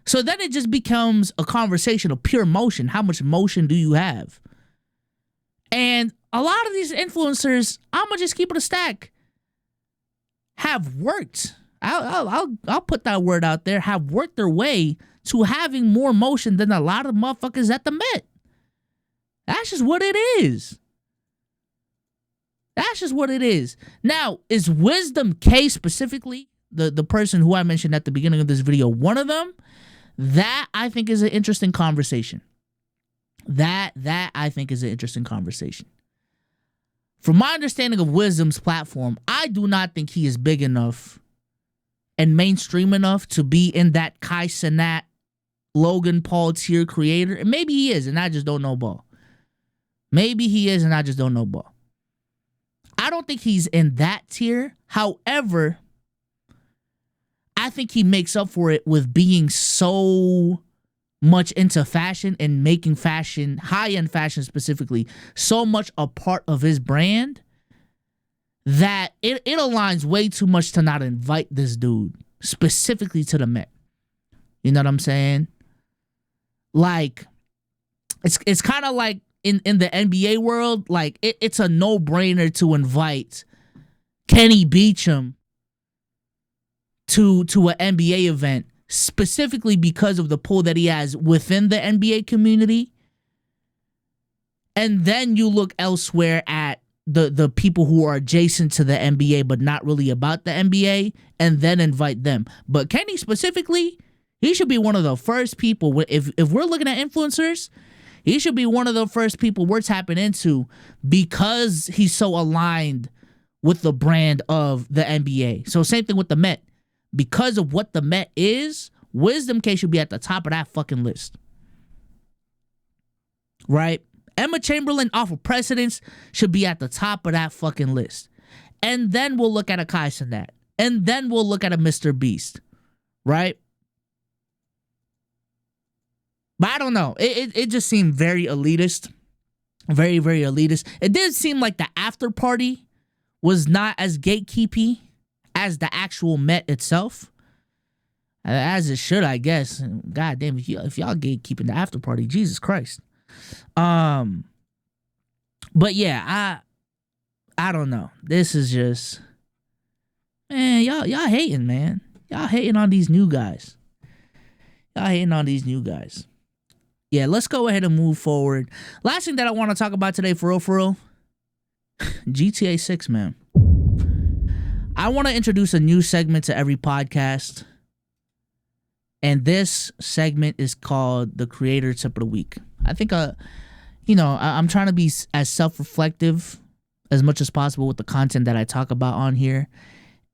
A: So then it just becomes a conversation of pure motion. How much motion do you have? And a lot of these influencers, I'm gonna just keep it a stack, have worked. I'll put that word out there. Have worked their way to having more motion than a lot of motherfuckers at the Met. That's just what it is. That's just what it is. Now, is Wisdom K specifically, the person who I mentioned at the beginning of this video, one of them? That I think is an interesting conversation. That I think is an interesting conversation. From my understanding of Wisdom's platform, I do not think he is big enough and mainstream enough to be in that Kai Cenat, Logan Paul tier creator. And maybe he is, and I just don't know ball. Maybe he is, and I just don't know ball. I don't think he's in that tier. However, I think he makes up for it with being so much into fashion and making fashion, high-end fashion specifically, so much a part of his brand that it aligns way too much to not invite this dude specifically to the Met. You know what I'm saying? Like, it's kind of like in the NBA world, like it's a no-brainer to invite Kenny Beecham to an NBA event specifically because of the pull that he has within the NBA community. And then you look elsewhere at the people who are adjacent to the NBA but not really about the NBA, and then invite them. But Kenny specifically, he should be one of the first people. If we're looking at influencers, he should be one of the first people we're tapping into because he's so aligned with the brand of the NBA. So same thing with the Met. Because of what the Met is, Wisdom K should be at the top of that fucking list. Right? Emma Chamberlain, off of precedence, should be at the top of that fucking list. And then we'll look at a Kai Cenat. And then we'll look at a Mr. Beast. Right? But I don't know. It just seemed very elitist. Very, very elitist. It did seem like the after party was not as gatekeepy as the actual Met itself. As it should, I guess. God damn, if y'all gatekeeping the after party, Jesus Christ. But yeah, I don't know. This is just, man, y'all hating, man. Y'all hating on these new guys. Yeah, let's go ahead and move forward. Last thing that I want to talk about today, for real, GTA 6, man. I want to introduce a new segment to every podcast. And this segment is called the Creator Tip of the Week. I think, I'm trying to be as self-reflective as much as possible with the content that I talk about on here.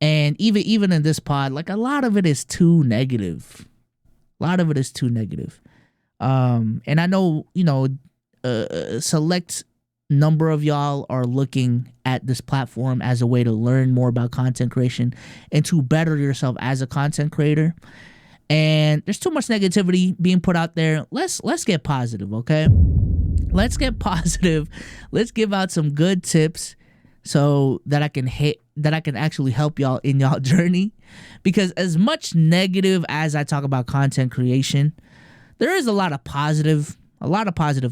A: And even in this pod, like, a lot of it is too negative. And I know, a select number of y'all are looking at this platform as a way to learn more about content creation and to better yourself as a content creator. And there's too much negativity being put out there. Let's get positive, okay? Let's get positive. Let's give out some good tips so that I can actually help y'all in y'all journey. Because as much negative as I talk about content creation, there is a lot of positive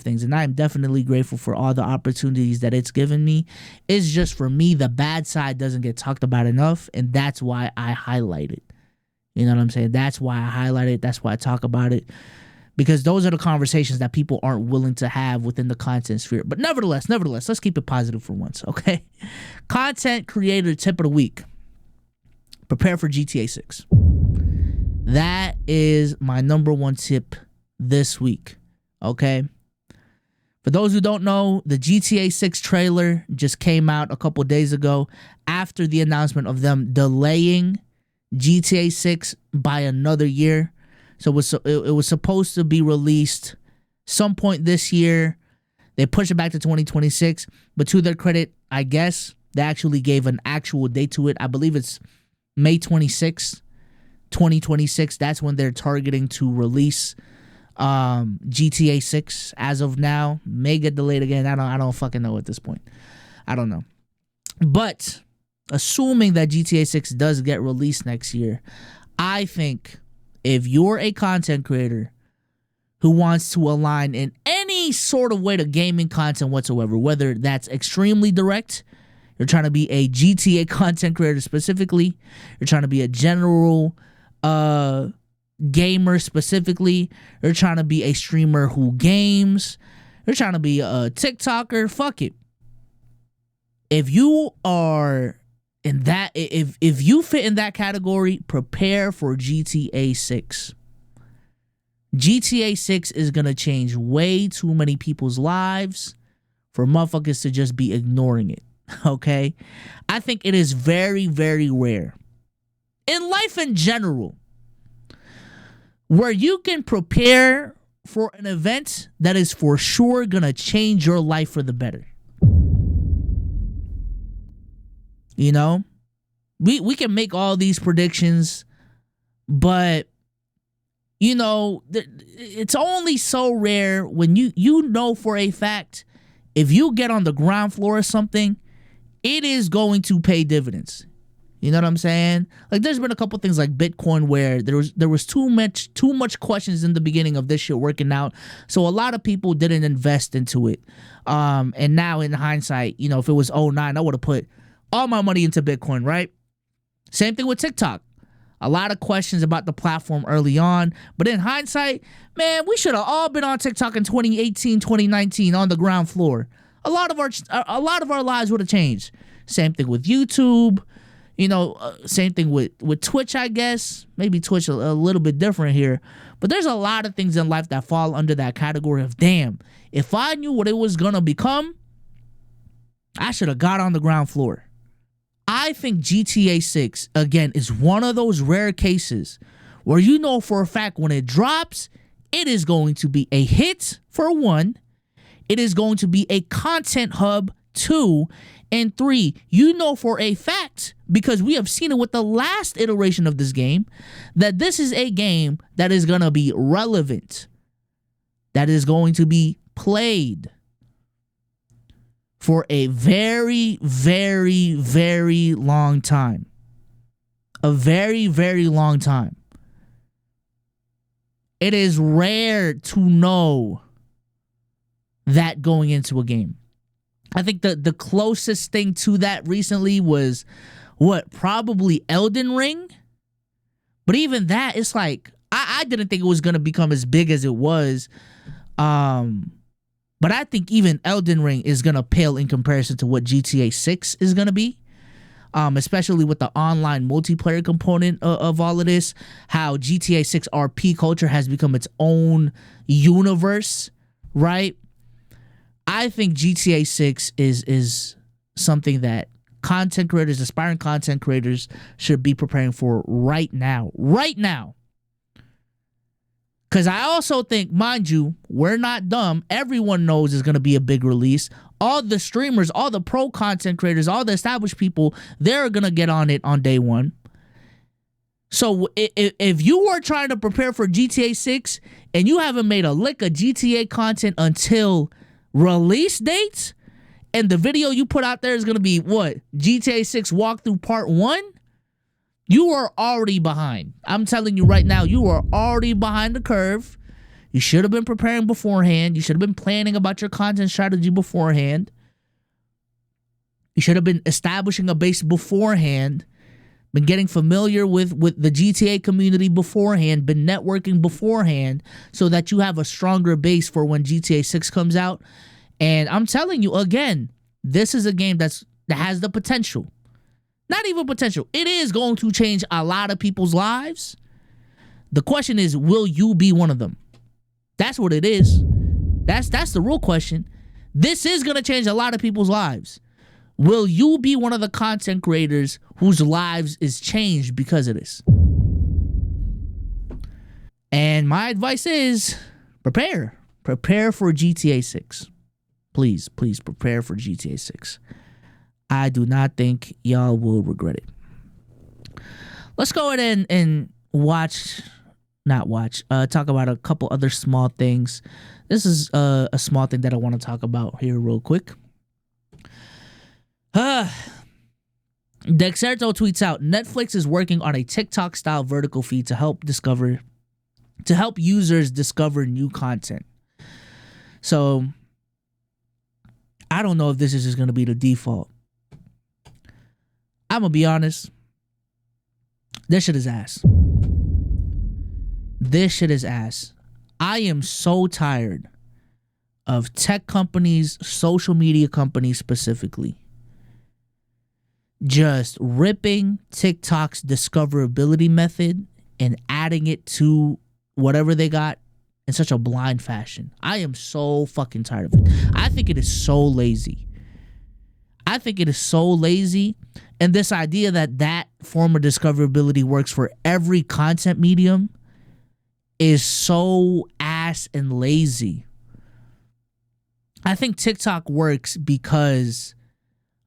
A: things, and I am definitely grateful for all the opportunities that it's given me. It's just, for me, the bad side doesn't get talked about enough, and that's why I highlight it. You know what I'm saying? That's why I highlight it. That's why I talk about it, because those are the conversations that people aren't willing to have within the content sphere. But nevertheless, let's keep it positive for once, okay? Content creator tip of the week. Prepare for GTA 6. That is my number one tip this week, okay? For those who don't know, the GTA 6 trailer just came out a couple days ago after the announcement of them delaying GTA 6 by another year. So it was supposed to be released some point this year. They pushed it back to 2026, but to their credit, I guess, they actually gave an actual date to it. I believe it's May 26th, 2026. That's when they're targeting to release GTA 6 as of now. May get delayed again. I don't fucking know at this point. I don't know. But assuming that GTA 6 does get released next year, I think if you're a content creator who wants to align in any sort of way to gaming content whatsoever, whether that's extremely direct, you're trying to be a GTA content creator specifically, you're trying to be a general gamer specifically, you're trying to be a streamer who games, you're trying to be a TikToker, fuck it. If you are in that, if you fit in that category, prepare for GTA 6. GTA 6 is gonna change way too many people's lives for motherfuckers to just be ignoring it, okay? I think it is very, very rare in life in general where you can prepare for an event that is for sure gonna change your life for the better. You know, we can make all these predictions, but you know, it's only so rare when you know for a fact, if you get on the ground floor of something, it is going to pay dividends. You know what I'm saying? Like, there's been a couple things like Bitcoin where there was too much questions in the beginning of this shit working out, so a lot of people didn't invest into it. And now in hindsight, you know, if it was 2009, I would have put all my money into Bitcoin, right? Same thing with TikTok. A lot of questions about the platform early on, but in hindsight, man, we should have all been on TikTok in 2018, 2019 on the ground floor. A lot of our lives would have changed. Same thing with YouTube. You know, same thing with Twitch, I guess. Maybe Twitch a little bit different here. But there's a lot of things in life that fall under that category of, damn, if I knew what it was going to become, I should have got on the ground floor. I think GTA 6, again, is one of those rare cases where you know for a fact when it drops, it is going to be a hit, for one. It is going to be a content hub, 2. And 3, you know for a fact, because we have seen it with the last iteration of this game, that this is a game that is going to be relevant, that is going to be played for a very, very, very long time. A very, very long time. It is rare to know that going into a game. I think the closest thing to that recently was probably Elden Ring. But even that, it's like I didn't think it was gonna become as big as it was. But I think even Elden Ring is gonna pale in comparison to what GTA 6 is gonna be. Especially with the online multiplayer component of all of this, how GTA 6 RP culture has become its own universe, right? I think GTA 6 is something that content creators, aspiring content creators, should be preparing for right now. Right now. Because I also think, mind you, we're not dumb. Everyone knows it's going to be a big release. All the streamers, all the pro content creators, all the established people, they're going to get on it on day one. So if you are trying to prepare for GTA 6 and you haven't made a lick of GTA content until release dates, and the video you put out there is going to be, what, GTA 6 walkthrough part 1? You are already behind. I'm telling you right now, you are already behind the curve. You should have been preparing beforehand. You should have been planning about your content strategy beforehand. You should have been establishing a base beforehand. Been getting familiar with the GTA community beforehand. Been networking beforehand so that you have a stronger base for when GTA 6 comes out. And I'm telling you, again, this is a game that has the potential. Not even potential. It is going to change a lot of people's lives. The question is, will you be one of them? That's what it is. That's the real question. This is going to change a lot of people's lives. Will you be one of the content creators whose lives is changed because of this? And my advice is prepare. Prepare for GTA 6. Please prepare for GTA 6. I do not think y'all will regret it. Let's go ahead and talk about a couple other small things. This is a small thing that I want to talk about here real quick. Dexerto tweets out, Netflix is working on a TikTok-style vertical feed to help users discover new content. So, I don't know if this is just going to be the default. I'm going to be honest. This shit is ass. This shit is ass. I am so tired of tech companies, social media companies specifically, just ripping TikTok's discoverability method and adding it to whatever they got in such a blind fashion. I am so fucking tired of it. I think it is so lazy. And this idea that form of discoverability works for every content medium is so ass and lazy. I think TikTok works because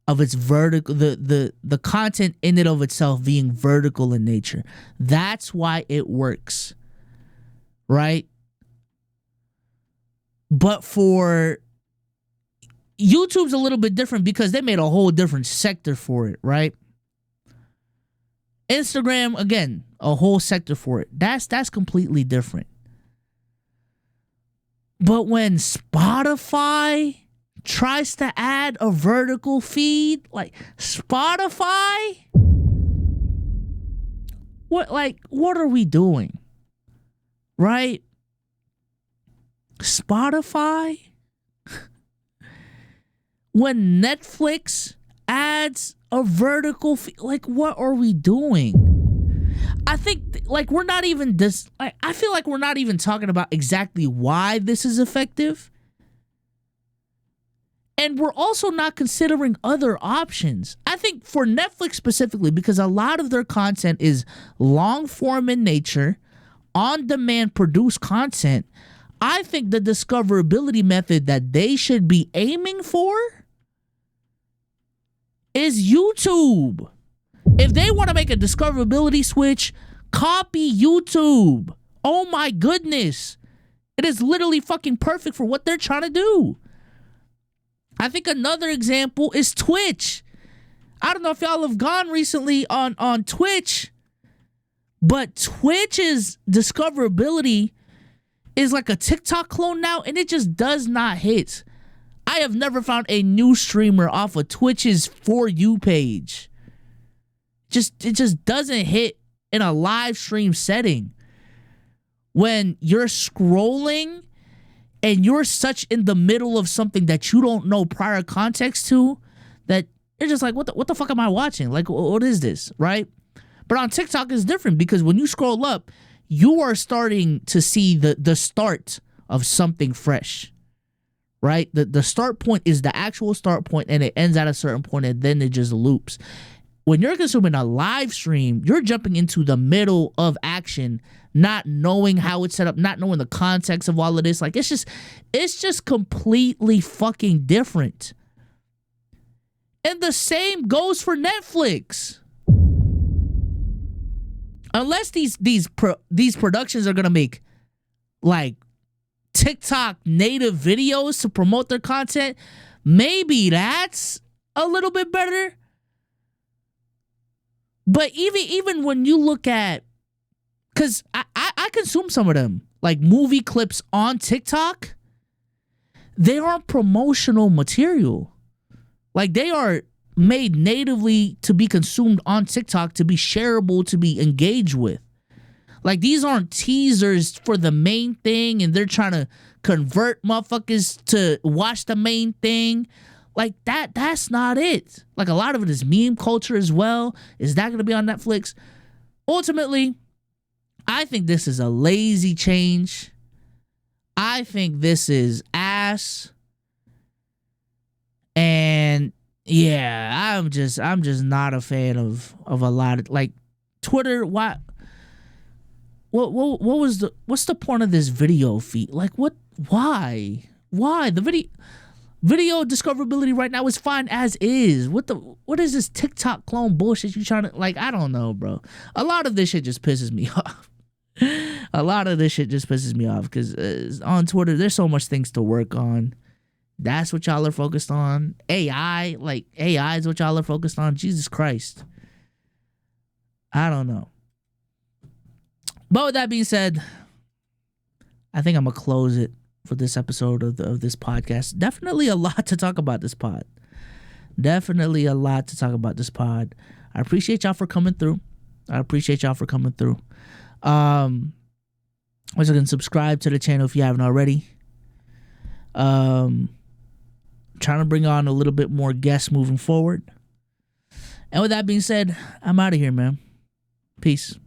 A: of its vertical, the content in and of itself being vertical in nature. That's why it works, right? But for YouTube's a little bit different because they made a whole different sector for it, right? Instagram, again, a whole sector for it. That's completely different. But when Spotify tries to add a vertical feed, like Spotify, what are we doing? Right? Spotify? When Netflix adds a vertical feed, what are we doing? I think we're not even I feel like we're not even talking about exactly why this is effective. And we're also not considering other options. I think for Netflix specifically, because a lot of their content is long form in nature, on demand produced content, I think the discoverability method that they should be aiming for is YouTube. If they want to make a discoverability switch, copy YouTube. Oh my goodness. It is literally fucking perfect for what they're trying to do. I think another example is Twitch. I don't know if y'all have gone recently on Twitch, but Twitch's discoverability is like a TikTok clone now, and it just does not hit. I have never found a new streamer off of Twitch's For You page. It just doesn't hit in a live stream setting when you're scrolling and you're such in the middle of something that you don't know prior context to, that you're just like, what the fuck am I watching? Like, what is this, right? But on TikTok it's different, because when you scroll up, you are starting to see the start of something fresh, right? The start point is the actual start point, and it ends at a certain point, and then it just loops. When you're consuming a live stream, you're jumping into the middle of action, not knowing how it's set up, not knowing the context of all of this. Like, it's just completely fucking different. And the same goes for Netflix. Unless these productions are gonna make like TikTok native videos to promote their content, maybe that's a little bit better. But even when you look at, because I consume some of them, like movie clips on TikTok, they aren't promotional material. Like, they are made natively to be consumed on TikTok, to be shareable, to be engaged with. Like, these aren't teasers for the main thing and they're trying to convert motherfuckers to watch the main thing. Like, that's not it. Like, a lot of it is meme culture as well. Is that going to be on Netflix? Ultimately, I think this is a lazy change. I think this is ass. And yeah, I'm just not a fan of a lot of, like, Twitter. What's the point of this video feed? Like, why the video discoverability right now is fine as is. What is this TikTok clone bullshit you trying to, like? I don't know, bro. A lot of this shit just pisses me off. A lot of this shit just pisses me off, because on Twitter there's so much things to work on. That's what y'all are focused on. AI is what y'all are focused on. Jesus Christ. I don't know. But with that being said, I think I'm gonna close it for this episode of this podcast. Definitely a lot to talk about this pod. I appreciate y'all for coming through. Also, can subscribe to the channel if you haven't already. Trying to bring on a little bit more guests moving forward. And with that being said, I'm out of here, man. Peace.